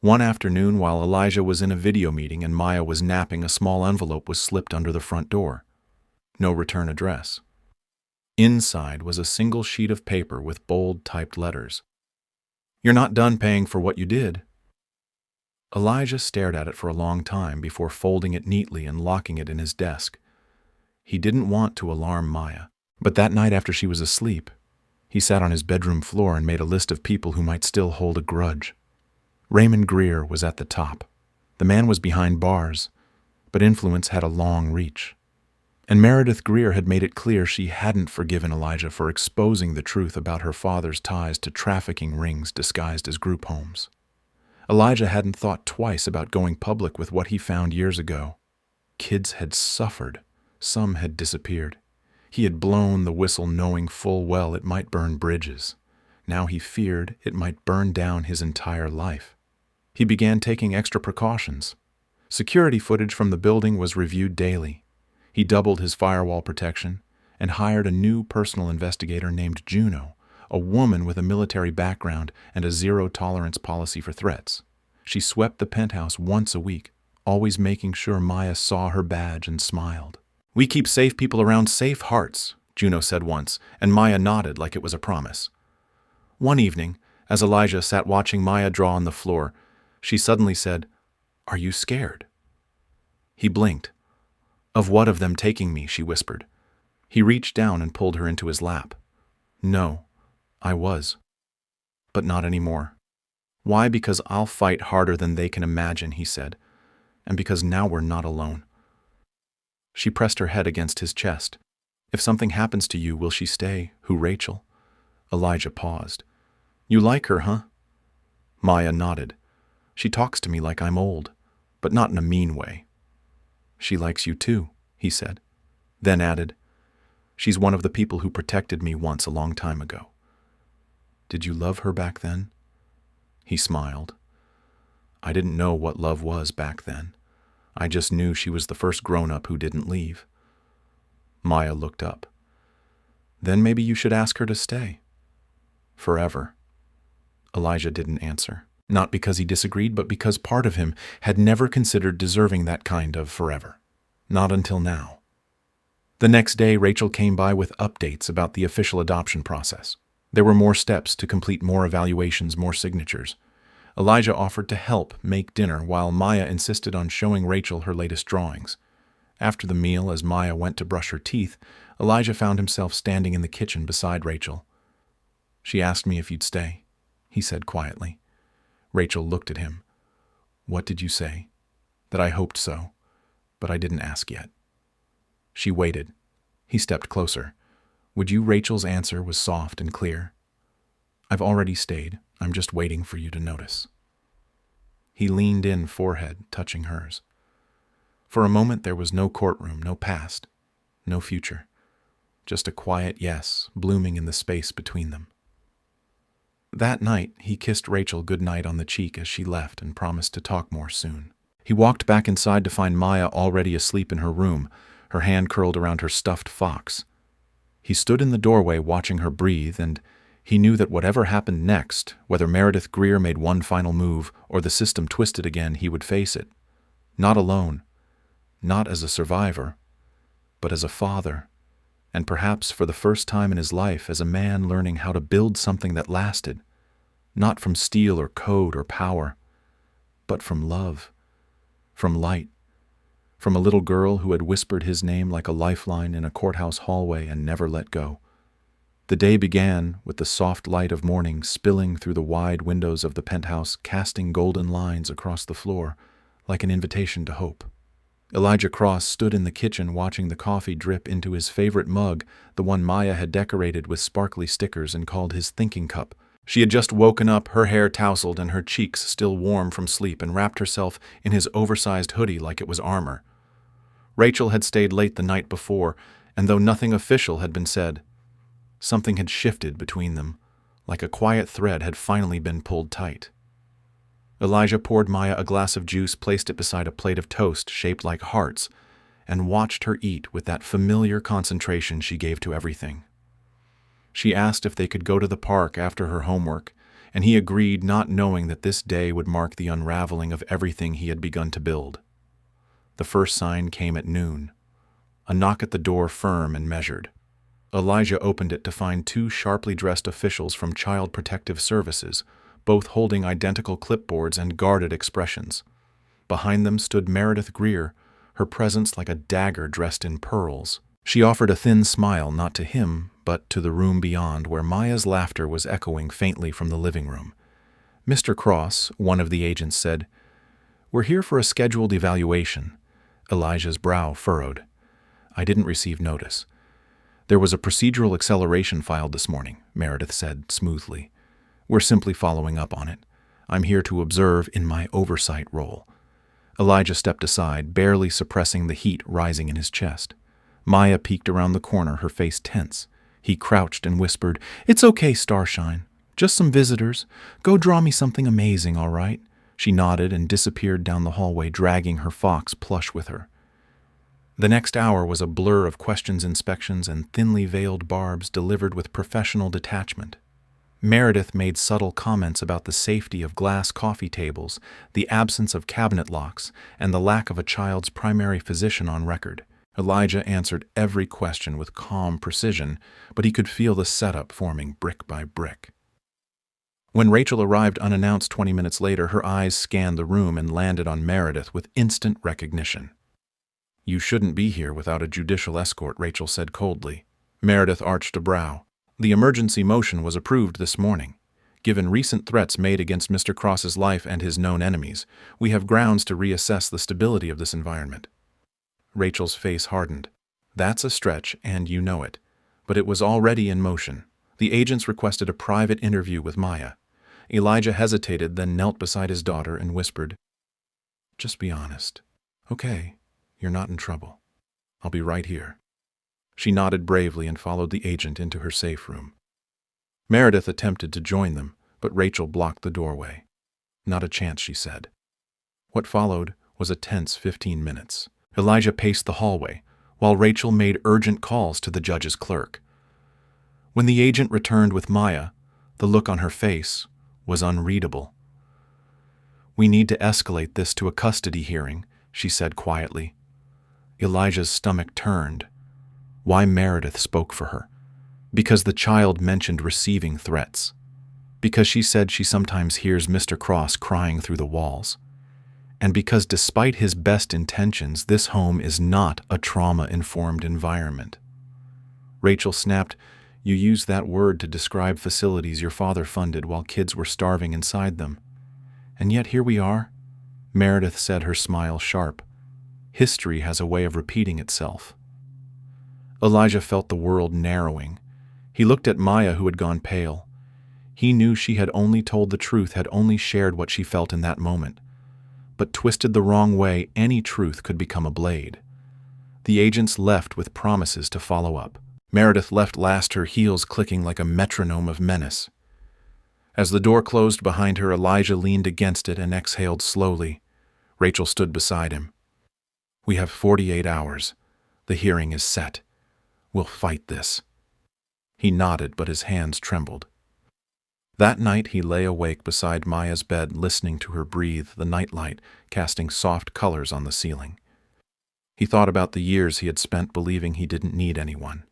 One afternoon, while Elijah was in a video meeting and Maya was napping, a small envelope was slipped under the front door. No return address. Inside was a single sheet of paper with bold typed letters. "You're not done paying for what you did." Elijah stared at it for a long time before folding it neatly and locking it in his desk. He didn't want to alarm Maya, but that night after she was asleep, he sat on his bedroom floor and made a list of people who might still hold a grudge. Raymond Greer was at the top. The man was behind bars, but influence had a long reach. And Meredith Greer had made it clear she hadn't forgiven Elijah for exposing the truth about her father's ties to trafficking rings disguised as group homes. Elijah hadn't thought twice about going public with what he found years ago. Kids had suffered. Some had disappeared. He had blown the whistle knowing full well it might burn bridges. Now he feared it might burn down his entire life. He began taking extra precautions. Security footage from the building was reviewed daily. He doubled his firewall protection and hired a new personal investigator named Juno, a woman with a military background and a zero-tolerance policy for threats. She swept the penthouse once a week, always making sure Maya saw her badge and smiled. "We keep safe people around safe hearts," Juno said once, and Maya nodded like it was a promise. One evening, as Elijah sat watching Maya draw on the floor, she suddenly said, "Are you scared?" He blinked. "Of what of them taking me?" she whispered. He reached down and pulled her into his lap. "No, I was. But not anymore." "Why? Because I'll fight harder than they can imagine," he said. "And because now we're not alone." She pressed her head against his chest. "If something happens to you, will she stay? Who, Rachel?" Elijah paused. "You like her, huh?" Maya nodded. "She talks to me like I'm old, but not in a mean way." "She likes you too," he said, then added, "She's one of the people who protected me once a long time ago." "Did you love her back then?" He smiled. "I didn't know what love was back then. I just knew she was the first grown-up who didn't leave." Maya looked up. "Then maybe you should ask her to stay. Forever." Elijah didn't answer. Not because he disagreed, but because part of him had never considered deserving that kind of forever. Not until now. The next day, Rachel came by with updates about the official adoption process. There were more steps to complete, more evaluations, more signatures. Elijah offered to help make dinner while Maya insisted on showing Rachel her latest drawings. After the meal, as Maya went to brush her teeth, Elijah found himself standing in the kitchen beside Rachel. "She asked me if you'd stay," he said quietly. Rachel looked at him. "What did you say?" "That I hoped so, but I didn't ask yet." She waited. He stepped closer. "Would you?" Rachel's answer was soft and clear. "I've already stayed. I'm just waiting for you to notice." He leaned in, forehead touching hers. For a moment there was no courtroom, no past, no future. Just a quiet yes blooming in the space between them. That night, he kissed Rachel goodnight on the cheek as she left and promised to talk more soon. He walked back inside to find Maya already asleep in her room, her hand curled around her stuffed fox. He stood in the doorway watching her breathe, and he knew that whatever happened next, whether Meredith Greer made one final move or the system twisted again, he would face it. Not alone, not as a survivor, but as a father, and perhaps for the first time in his life as a man learning how to build something that lasted, not from steel or code or power, but from love, from light, from a little girl who had whispered his name like a lifeline in a courthouse hallway and never let go. The day began with the soft light of morning spilling through the wide windows of the penthouse, casting golden lines across the floor, like an invitation to hope. Elijah Cross stood in the kitchen watching the coffee drip into his favorite mug, the one Maya had decorated with sparkly stickers and called his thinking cup. She had just woken up, her hair tousled and her cheeks still warm from sleep, and wrapped herself in his oversized hoodie like it was armor. Rachel had stayed late the night before, and though nothing official had been said, something had shifted between them, like a quiet thread had finally been pulled tight. Elijah poured Maya a glass of juice, placed it beside a plate of toast shaped like hearts, and watched her eat with that familiar concentration she gave to everything. She asked if they could go to the park after her homework, and he agreed, not knowing that this day would mark the unraveling of everything he had begun to build. The first sign came at noon, a knock at the door, firm and measured. Elijah opened it to find two sharply dressed officials from Child Protective Services, both holding identical clipboards and guarded expressions. Behind them stood Meredith Greer, her presence like a dagger dressed in pearls. She offered a thin smile, not to him, but to the room beyond, where Maya's laughter was echoing faintly from the living room. "Mr. Cross," one of the agents said, "we're here for a scheduled evaluation." Elijah's brow furrowed. "I didn't receive notice." "There was a procedural acceleration filed this morning," Meredith said smoothly. "We're simply following up on it. I'm here to observe in my oversight role." Elijah stepped aside, barely suppressing the heat rising in his chest. Maya peeked around the corner, her face tense. He crouched and whispered, "It's okay, Starshine. Just some visitors. Go draw me something amazing, all right?" She nodded and disappeared down the hallway, dragging her fox plush with her. The next hour was a blur of questions, inspections, and thinly veiled barbs delivered with professional detachment. Meredith made subtle comments about the safety of glass coffee tables, the absence of cabinet locks, and the lack of a child's primary physician on record. Elijah answered every question with calm precision, but he could feel the setup forming brick by brick. When Rachel arrived unannounced 20 minutes later, her eyes scanned the room and landed on Meredith with instant recognition. "You shouldn't be here without a judicial escort," Rachel said coldly. Meredith arched a brow. "The emergency motion was approved this morning. Given recent threats made against Mr. Cross's life and his known enemies, we have grounds to reassess the stability of this environment." Rachel's face hardened. "That's a stretch, and you know it. But it was already in motion." The agents requested a private interview with Maya. Elijah hesitated, then knelt beside his daughter and whispered, "Just be honest. Okay, you're not in trouble. I'll be right here." She nodded bravely and followed the agent into her safe room. Meredith attempted to join them, but Rachel blocked the doorway. "Not a chance," she said. What followed was a tense 15 minutes. Elijah paced the hallway, while Rachel made urgent calls to the judge's clerk. When the agent returned with Maya, the look on her face was unreadable. "We need to escalate this to a custody hearing," she said quietly. Elijah's stomach turned. Why Meredith spoke for her? Because the child mentioned receiving threats. Because she said she sometimes hears Mr. Cross crying through the walls. And because despite his best intentions, this home is not a trauma-informed environment. Rachel snapped, "You used that word to describe facilities your father funded while kids were starving inside them. And yet here we are," Meredith said, her smile sharp. "History has a way of repeating itself." Elijah felt the world narrowing. He looked at Maya, who had gone pale. He knew she had only told the truth, had only shared what she felt in that moment. But twisted the wrong way, any truth could become a blade. The agents left with promises to follow up. Meredith left last, her heels clicking like a metronome of menace. As the door closed behind her, Elijah leaned against it and exhaled slowly. Rachel stood beside him. "We have 48 hours. The hearing is set. We'll fight this." He nodded, but his hands trembled. That night he lay awake beside Maya's bed, listening to her breathe, the nightlight casting soft colors on the ceiling. He thought about the years he had spent believing he didn't need anyone.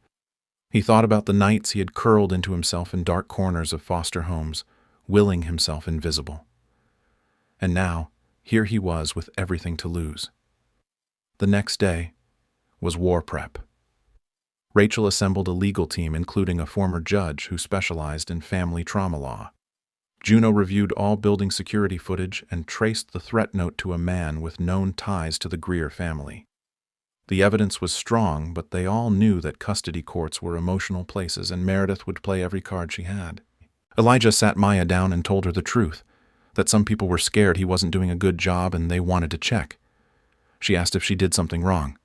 He thought about the nights he had curled into himself in dark corners of foster homes, willing himself invisible. And now, here he was with everything to lose. The next day was war prep. Rachel assembled a legal team including a former judge who specialized in family trauma law. Juno reviewed all building security footage and traced the threat note to a man with known ties to the Greer family. The evidence was strong, but they all knew that custody courts were emotional places and Meredith would play every card she had. Elijah sat Maya down and told her the truth, that some people were scared he wasn't doing a good job and they wanted to check. She asked if she did something wrong.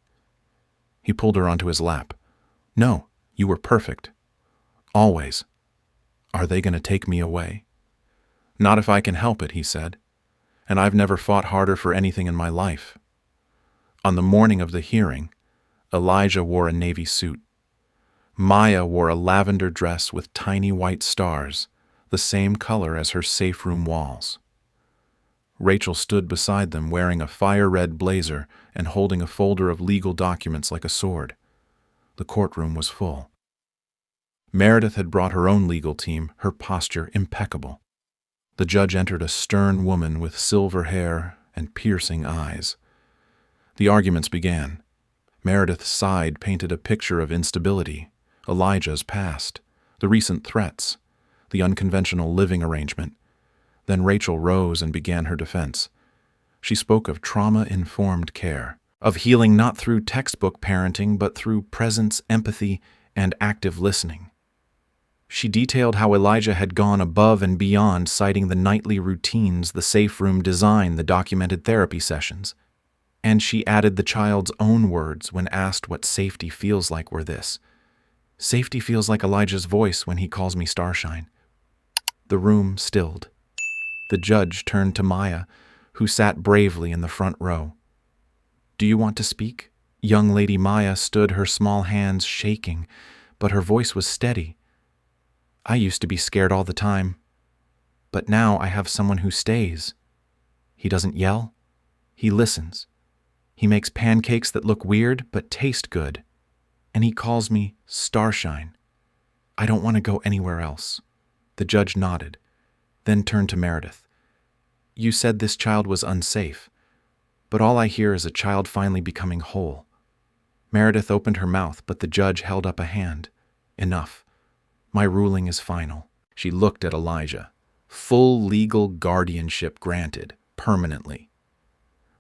He pulled her onto his lap. "No, you were perfect. Always. Are they going to take me away?" "Not if I can help it," he said. "And I've never fought harder for anything in my life." On the morning of the hearing, Elijah wore a navy suit. Maya wore a lavender dress with tiny white stars, the same color as her safe room walls. Rachel stood beside them wearing a fire-red blazer and holding a folder of legal documents like a sword. The courtroom was full. Meredith had brought her own legal team, her posture impeccable. The judge entered a stern woman with silver hair and piercing eyes. The arguments began. Meredith's side painted a picture of instability, Elijah's past, the recent threats, the unconventional living arrangement. Then Rachel rose and began her defense. She spoke of trauma-informed care, of healing not through textbook parenting but through presence, empathy, and active listening. She detailed how Elijah had gone above and beyond, citing the nightly routines, the safe room design, the documented therapy sessions. And she added the child's own words when asked what safety feels like were this: "Safety feels like Elijah's voice when he calls me Starshine." The room stilled. The judge turned to Maya, who sat bravely in the front row. "Do you want to speak?" Young Lady Maya stood, her small hands shaking, but her voice was steady. "I used to be scared all the time, but now I have someone who stays. He doesn't yell. He listens. He makes pancakes that look weird but taste good. And he calls me Starshine. I don't want to go anywhere else." The judge nodded, then turned to Meredith. "You said this child was unsafe, but all I hear is a child finally becoming whole." Meredith opened her mouth, but the judge held up a hand. "Enough. My ruling is final." She looked at Elijah. Full legal guardianship granted, permanently.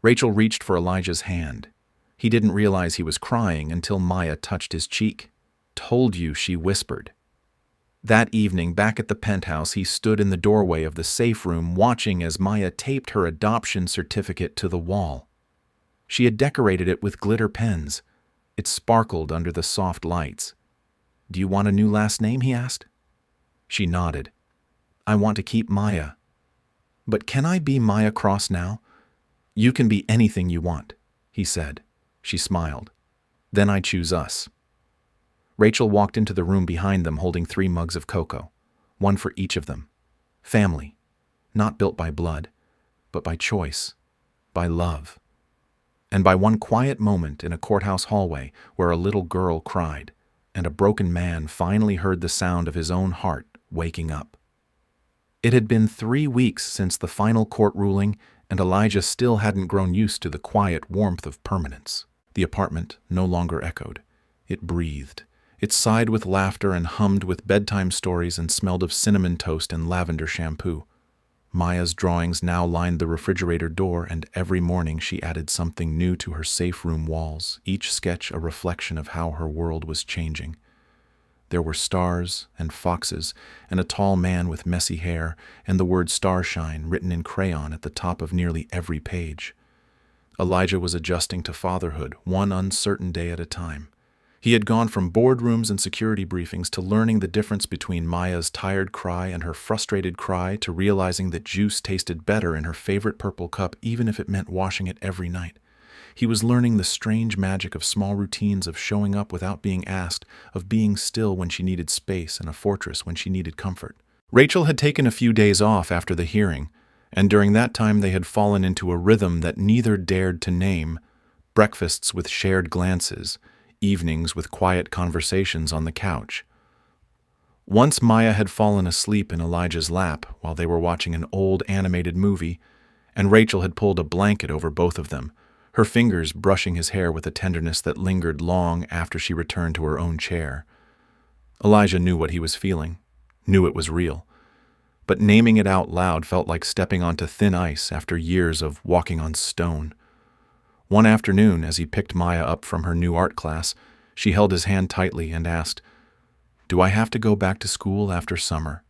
Rachel reached for Elijah's hand. He didn't realize he was crying until Maya touched his cheek. "Told you," she whispered. That evening, back at the penthouse, he stood in the doorway of the safe room watching as Maya taped her adoption certificate to the wall. She had decorated it with glitter pens. It sparkled under the soft lights. "Do you want a new last name?" he asked. She nodded. "I want to keep Maya. But can I be Maya Cross now?" "You can be anything you want," he said. She smiled. "Then I choose us." Rachel walked into the room behind them holding 3 mugs of cocoa, one for each of them. Family, not built by blood, but by choice, by love. And by one quiet moment in a courthouse hallway where a little girl cried, and a broken man finally heard the sound of his own heart waking up. It had been 3 weeks since the final court ruling, and Elijah still hadn't grown used to the quiet warmth of permanence. The apartment no longer echoed. It breathed. It sighed with laughter and hummed with bedtime stories and smelled of cinnamon toast and lavender shampoo. Maya's drawings now lined the refrigerator door, and every morning she added something new to her safe room walls, each sketch a reflection of how her world was changing. There were stars and foxes and a tall man with messy hair and the word Starshine written in crayon at the top of nearly every page. Elijah was adjusting to fatherhood, one uncertain day at a time. He had gone from boardrooms and security briefings to learning the difference between Maya's tired cry and her frustrated cry, to realizing that juice tasted better in her favorite purple cup even if it meant washing it every night. He was learning the strange magic of small routines, of showing up without being asked, of being still when she needed space and a fortress when she needed comfort. Rachel had taken a few days off after the hearing, and during that time they had fallen into a rhythm that neither dared to name: breakfasts with shared glances, evenings with quiet conversations on the couch. Once Maya had fallen asleep in Elijah's lap while they were watching an old animated movie, and Rachel had pulled a blanket over both of them, her fingers brushing his hair with a tenderness that lingered long after she returned to her own chair. Elijah knew what he was feeling, knew it was real, but naming it out loud felt like stepping onto thin ice after years of walking on stone. One afternoon, as he picked Maya up from her new art class, she held his hand tightly and asked, "Do I have to go back to school after summer?"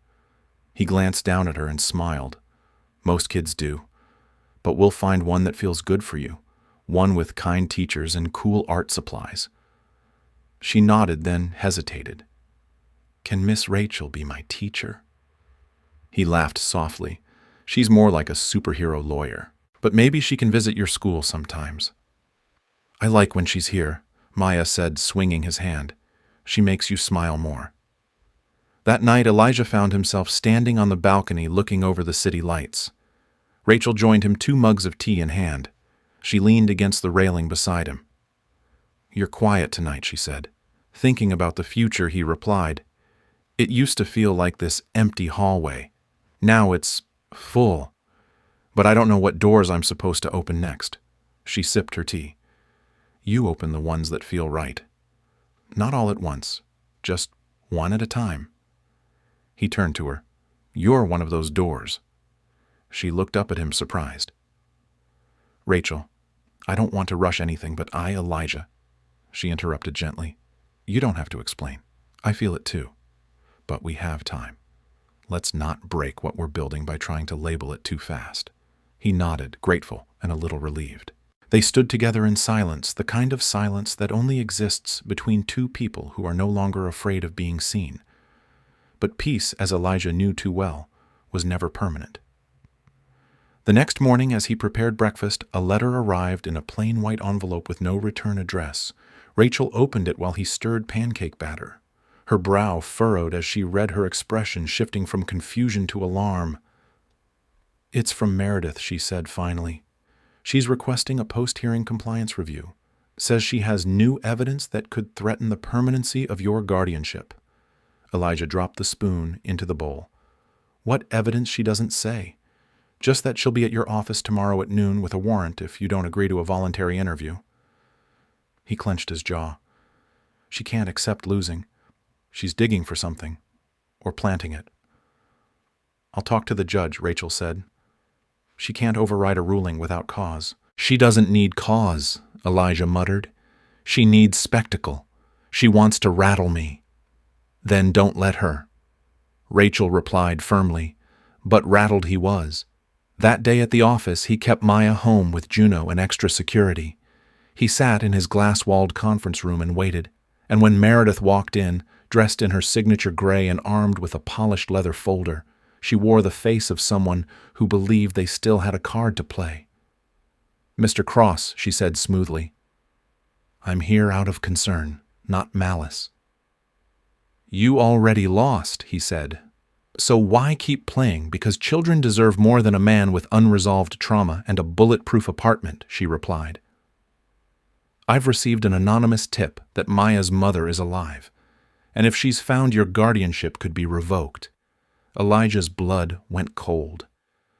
He glanced down at her and smiled. "Most kids do. But we'll find one that feels good for you, one with kind teachers and cool art supplies." She nodded, then hesitated. "Can Miss Rachel be my teacher?" He laughed softly. "She's more like a superhero lawyer. But maybe she can visit your school sometimes." "I like when she's here," Maya said, swinging his hand. "She makes you smile more." That night, Elijah found himself standing on the balcony looking over the city lights. Rachel joined him, 2 mugs of tea in hand. She leaned against the railing beside him. "You're quiet tonight," she said. Thinking about the future, he replied, "It used to feel like this empty hallway. Now it's full. But I don't know what doors I'm supposed to open next." She sipped her tea. "You open the ones that feel right. Not all at once, just one at a time." He turned to her. "You're one of those doors." She looked up at him, surprised. "Rachel, I don't want to rush anything, but Elijah," she interrupted gently. "You don't have to explain. I feel it too. But we have time. Let's not break what we're building by trying to label it too fast." He nodded, grateful and a little relieved. They stood together in silence, the kind of silence that only exists between 2 people who are no longer afraid of being seen. But peace, as Elijah knew too well, was never permanent. The next morning, as he prepared breakfast, a letter arrived in a plain white envelope with no return address. Rachel opened it while he stirred pancake batter. Her brow furrowed as she read, her expression shifting from confusion to alarm. "It's from Meredith," she said finally. "She's requesting a post-hearing compliance review. Says she has new evidence that could threaten the permanency of your guardianship." Elijah dropped the spoon into the bowl. "What evidence? She doesn't say. Just that she'll be at your office tomorrow at noon with a warrant if you don't agree to a voluntary interview." He clenched his jaw. She can't accept losing. She's digging for something, or planting it. "I'll talk to the judge," Rachel said. "She can't override a ruling without cause." "She doesn't need cause," Elijah muttered. "She needs spectacle. She wants to rattle me." "Then don't let her," Rachel replied firmly, but rattled he was. That day at the office, he kept Maya home with Juno and extra security. He sat in his glass-walled conference room and waited, and when Meredith walked in, dressed in her signature gray and armed with a polished leather folder, she wore the face of someone who believed they still had a card to play. "Mr. Cross," she said smoothly, "I'm here out of concern, not malice." "You already lost," he said. "So why keep playing? Because children deserve more than a man with unresolved trauma and a bulletproof apartment," she replied. "I've received an anonymous tip that Maya's mother is alive, and if she's found, your guardianship could be revoked." Elijah's blood went cold.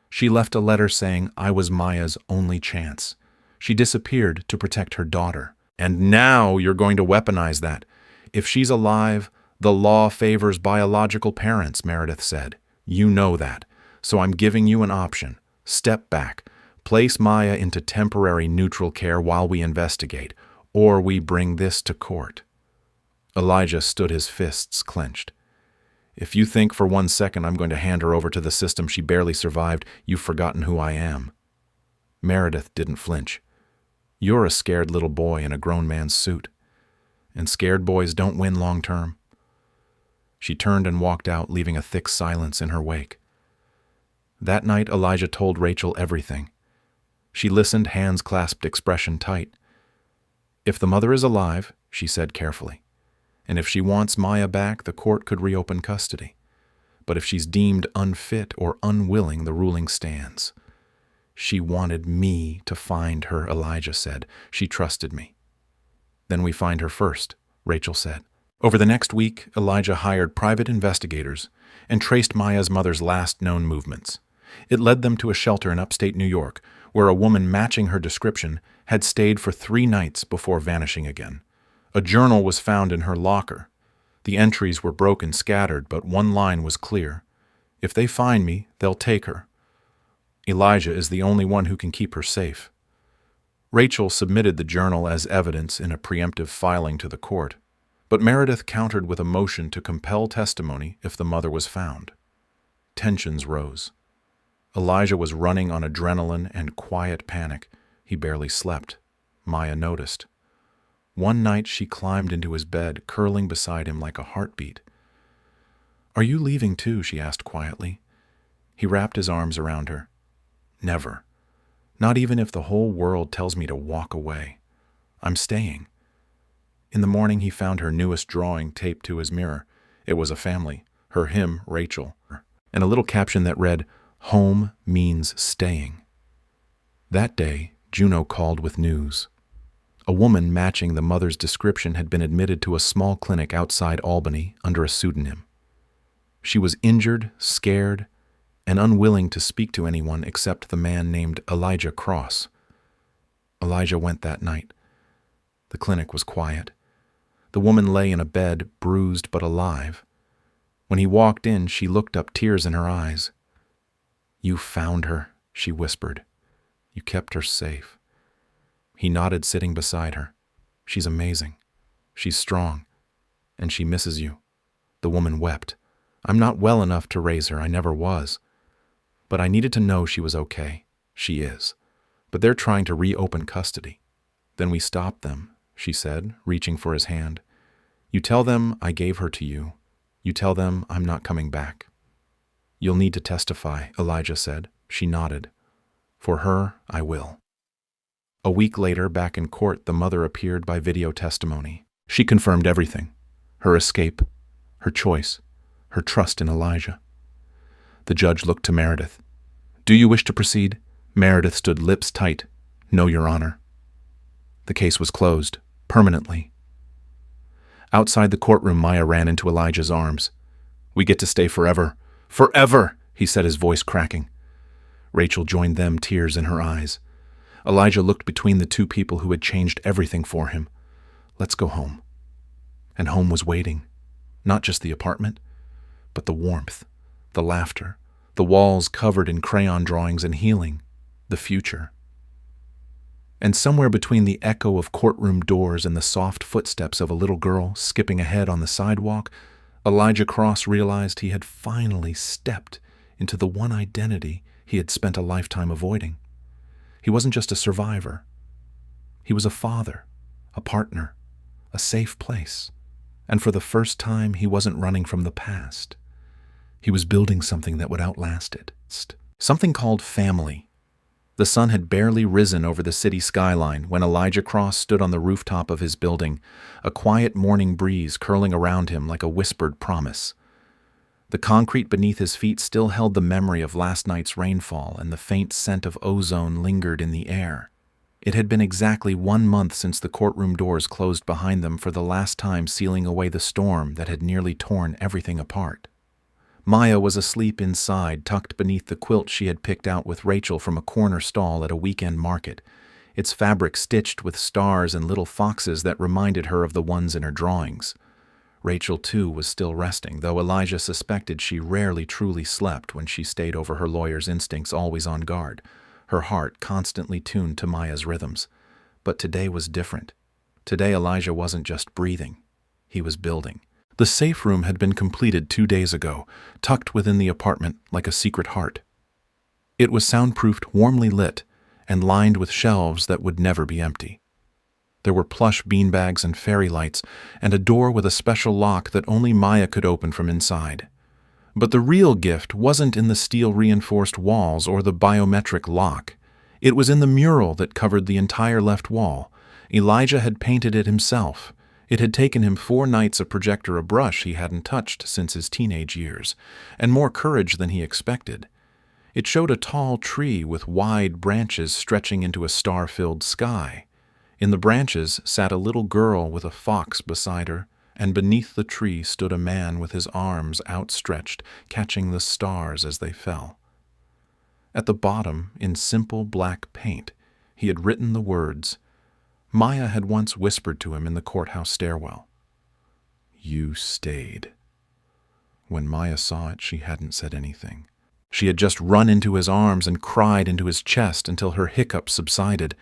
She left a letter saying I was Maya's only chance. She disappeared to protect her daughter. "And now you're going to weaponize that. If she's alive, the law favors biological parents," Meredith said. "You know that. So I'm giving you an option. Step back. Place Maya into temporary neutral care while we investigate, or we bring this to court." Elijah stood, his fists clenched. "If you think for 1 second I'm going to hand her over to the system she barely survived, you've forgotten who I am." Meredith didn't flinch. "You're a scared little boy in a grown man's suit." and scared boys don't win long term. She turned and walked out, leaving a thick silence in her wake. That night, Elijah told Rachel everything. She listened, hands clasped, expression tight. "If the mother is alive," she said carefully, "and if she wants Maya back, the court could reopen custody. But if she's deemed unfit or unwilling, the ruling stands." "She wanted me to find her," Elijah said. "She trusted me." "Then we find her first," Rachel said. Over the next week, Elijah hired private investigators and traced Maya's mother's last known movements. It led them to a shelter in upstate New York, where a woman matching her description had stayed for 3 nights before vanishing again. A journal was found in her locker. The entries were broken, scattered, but one line was clear. "If they find me, they'll take her. Elijah is the only one who can keep her safe." Rachel submitted the journal as evidence in a preemptive filing to the court, but Meredith countered with a motion to compel testimony if the mother was found. Tensions rose. Elijah was running on adrenaline and quiet panic. He barely slept. Maya noticed. One night she climbed into his bed, curling beside him like a heartbeat. "Are you leaving too?" she asked quietly. He wrapped his arms around her. "Never. Not even if the whole world tells me to walk away. I'm staying." In the morning he found her newest drawing taped to his mirror. It was a family, her, him, Rachel, and a little caption that read, "Home means staying." That day, Juno called with news. A woman matching the mother's description had been admitted to a small clinic outside Albany under a pseudonym. She was injured, scared, and unwilling to speak to anyone except the man named Elijah Cross. Elijah went that night. The clinic was quiet. The woman lay in a bed, bruised but alive. When he walked in, she looked up, tears in her eyes. "You found her," she whispered. "You kept her safe." He nodded, sitting beside her. "She's amazing. She's strong. And she misses you." The woman wept. "I'm not well enough to raise her. I never was. But I needed to know she was okay. She is. But they're trying to reopen custody." "Then we stop them," she said, reaching for his hand. "You tell them I gave her to you. You tell them I'm not coming back." "You'll need to testify," Elijah said. She nodded. "For her, I will." A week later, back in court, the mother appeared by video testimony. She confirmed everything: her escape, her choice, her trust in Elijah. The judge looked to Meredith. "Do you wish to proceed?" Meredith stood, lips tight. "No, Your Honor." The case was closed, permanently. Outside the courtroom, Maya ran into Elijah's arms. "We get to stay forever." "Forever!" he said, his voice cracking. Rachel joined them, tears in her eyes. Elijah looked between the two people who had changed everything for him. "Let's go home." And home was waiting. Not just the apartment, but the warmth, the laughter, the walls covered in crayon drawings, and healing, the future. And somewhere between the echo of courtroom doors and the soft footsteps of a little girl skipping ahead on the sidewalk, Elijah Cross realized he had finally stepped into the one identity he had spent a lifetime avoiding. He wasn't just a survivor. He was a father, a partner, a safe place. And for the first time, he wasn't running from the past. He was building something that would outlast it. Something called family. The sun had barely risen over the city skyline when Elijah Cross stood on the rooftop of his building, a quiet morning breeze curling around him like a whispered promise. The concrete beneath his feet still held the memory of last night's rainfall, and the faint scent of ozone lingered in the air. It had been exactly 1 month since the courtroom doors closed behind them for the last time, sealing away the storm that had nearly torn everything apart. Maya was asleep inside, tucked beneath the quilt she had picked out with Rachel from a corner stall at a weekend market, its fabric stitched with stars and little foxes that reminded her of the ones in her drawings. Rachel, too, was still resting, though Elijah suspected she rarely truly slept when she stayed over her lawyer's instincts, always on guard, her heart constantly tuned to Maya's rhythms. But today was different. Today Elijah wasn't just breathing. He was building. The safe room had been completed 2 days ago, tucked within the apartment like a secret heart. It was soundproofed, warmly lit, and lined with shelves that would never be empty. There were plush beanbags and fairy lights, and a door with a special lock that only Maya could open from inside. But the real gift wasn't in the steel-reinforced walls or the biometric lock. It was in the mural that covered the entire left wall. Elijah had painted it himself. It had taken him 4 nights of projector a brush he hadn't touched since his teenage years, and more courage than he expected. It showed a tall tree with wide branches stretching into a star-filled sky. In the branches sat a little girl with a fox beside her, and beneath the tree stood a man with his arms outstretched, catching the stars as they fell. At the bottom, in simple black paint, he had written the words Maya had once whispered to him in the courthouse stairwell. "You stayed." When Maya saw it, she hadn't said anything. She had just run into his arms and cried into his chest until her hiccups subsided.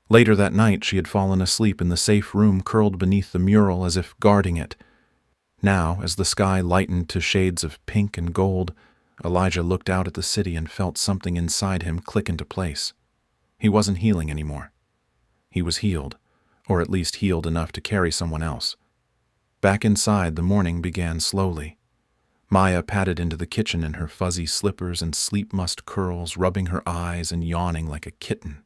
Later that night, she had fallen asleep in the safe room curled beneath the mural as if guarding it. Now, as the sky lightened to shades of pink and gold, Elijah looked out at the city and felt something inside him click into place. He wasn't healing anymore. He was healed, or at least healed enough to carry someone else. Back inside, the morning began slowly. Maya padded into the kitchen in her fuzzy slippers and sleep-mussed curls, rubbing her eyes and yawning like a kitten.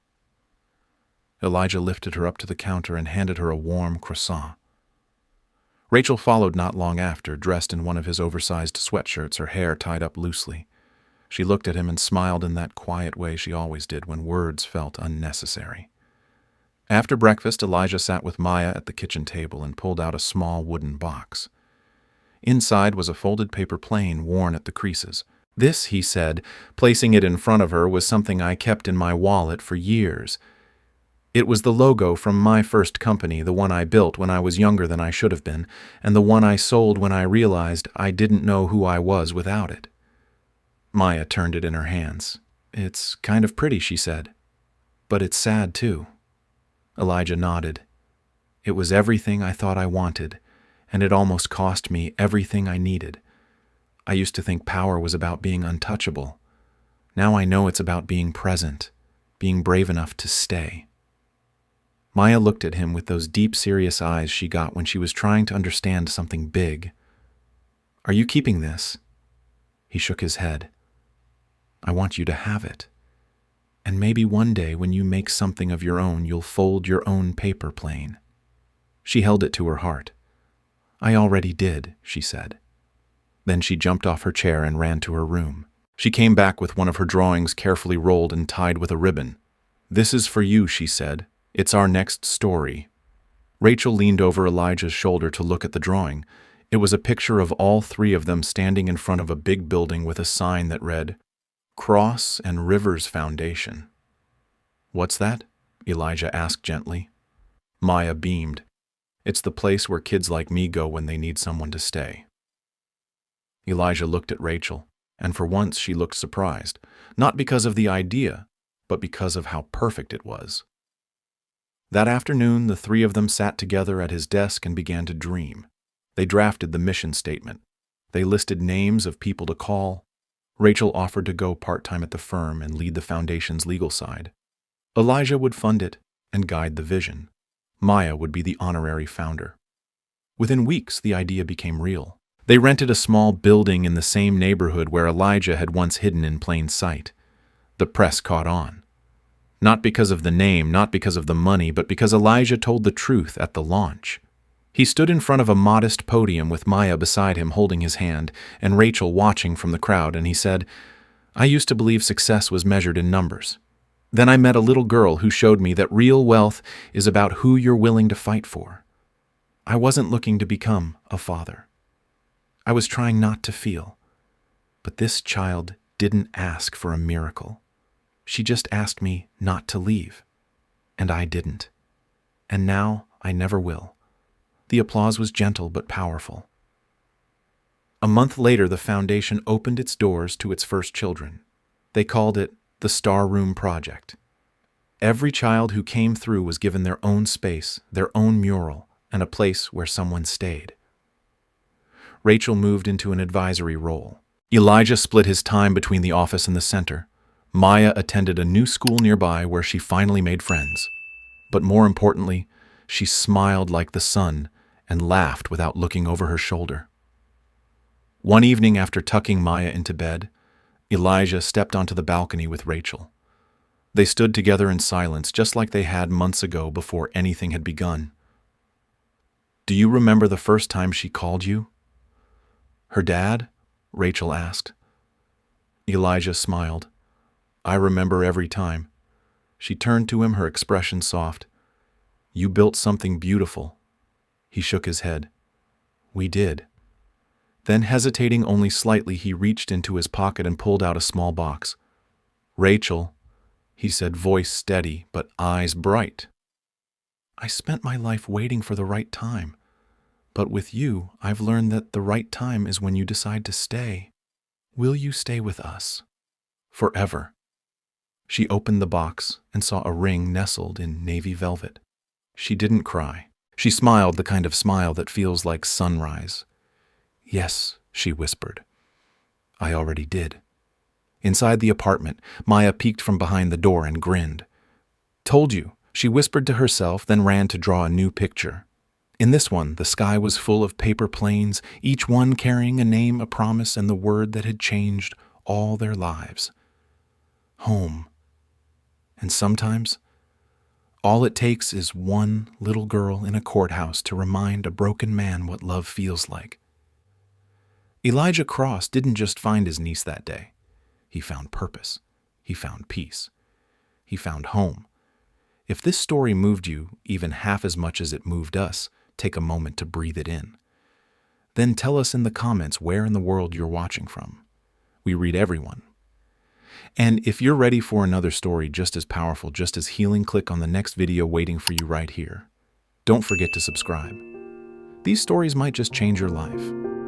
Elijah lifted her up to the counter and handed her a warm croissant. Rachel followed not long after, dressed in one of his oversized sweatshirts, her hair tied up loosely. She looked at him and smiled in that quiet way she always did when words felt unnecessary. After breakfast, Elijah sat with Maya at the kitchen table and pulled out a small wooden box. Inside was a folded paper plane worn at the creases. "This," he said, placing it in front of her, "was something I kept in my wallet for years. It was the logo from my first company, the one I built when I was younger than I should have been, and the one I sold when I realized I didn't know who I was without it." Maya turned it in her hands. "It's kind of pretty," she said. "But it's sad, too." Elijah nodded. "It was everything I thought I wanted, and it almost cost me everything I needed. I used to think power was about being untouchable. Now I know it's about being present, being brave enough to stay." Maya looked at him with those deep, serious eyes she got when she was trying to understand something big. "Are you keeping this?" He shook his head. "I want you to have it. And maybe one day when you make something of your own, you'll fold your own paper plane." She held it to her heart. "I already did," she said. Then she jumped off her chair and ran to her room. She came back with one of her drawings carefully rolled and tied with a ribbon. "This is for you," she said. "It's our next story." Rachel leaned over Elijah's shoulder to look at the drawing. It was a picture of all 3 of them standing in front of a big building with a sign that read, "Cross and Rivers Foundation." "What's that?" Elijah asked gently. Maya beamed. "It's the place where kids like me go when they need someone to stay." Elijah looked at Rachel, and for once she looked surprised, not because of the idea, but because of how perfect it was. That afternoon, the 3 of them sat together at his desk and began to dream. They drafted the mission statement. They listed names of people to call. Rachel offered to go part-time at the firm and lead the foundation's legal side. Elijah would fund it and guide the vision. Maya would be the honorary founder. Within weeks, the idea became real. They rented a small building in the same neighborhood where Elijah had once hidden in plain sight. The press caught on. Not because of the name, not because of the money, but because Elijah told the truth at the launch. He stood in front of a modest podium with Maya beside him holding his hand, and Rachel watching from the crowd, and he said, "I used to believe success was measured in numbers. Then I met a little girl who showed me that real wealth is about who you're willing to fight for. I wasn't looking to become a father. I was trying not to feel. But this child didn't ask for a miracle. She just asked me not to leave. And I didn't. And now I never will." The applause was gentle but powerful. A month later, the foundation opened its doors to its first children. They called it the Star Room Project. Every child who came through was given their own space, their own mural, and a place where someone stayed. Rachel moved into an advisory role. Elijah split his time between the office and the center. Maya attended a new school nearby where she finally made friends. But more importantly, She smiled like the sun and laughed without looking over her shoulder. One evening after tucking Maya into bed, Elijah stepped onto the balcony with Rachel. They stood together in silence, just like they had months ago before anything had begun. "Do you remember the first time she called you?" "Her dad?" Rachel asked. Elijah smiled. "I remember every time." She turned to him, her expression soft. "You built something beautiful." He shook his head. "We did." Then, hesitating only slightly, he reached into his pocket and pulled out a small box. "Rachel," he said, voice steady but eyes bright. "I spent my life waiting for the right time. But with you, I've learned that the right time is when you decide to stay. Will you stay with us? Forever?" She opened the box and saw a ring nestled in navy velvet. She didn't cry. She smiled, the kind of smile that feels like sunrise. "Yes," she whispered. "I already did." Inside the apartment, Maya peeked from behind the door and grinned. "Told you," she whispered to herself, then ran to draw a new picture. In this one, the sky was full of paper planes, each one carrying a name, a promise, and the word that had changed all their lives. Home. And sometimes, all it takes is one little girl in a courthouse to remind a broken man what love feels like. Elijah Cross didn't just find his niece that day. He found purpose. He found peace. He found home. If this story moved you even half as much as it moved us, take a moment to breathe it in. Then tell us in the comments where in the world you're watching from. We read everyone. And if you're ready for another story just as powerful, just as healing, click on the next video waiting for you right here. Don't forget to subscribe. These stories might just change your life.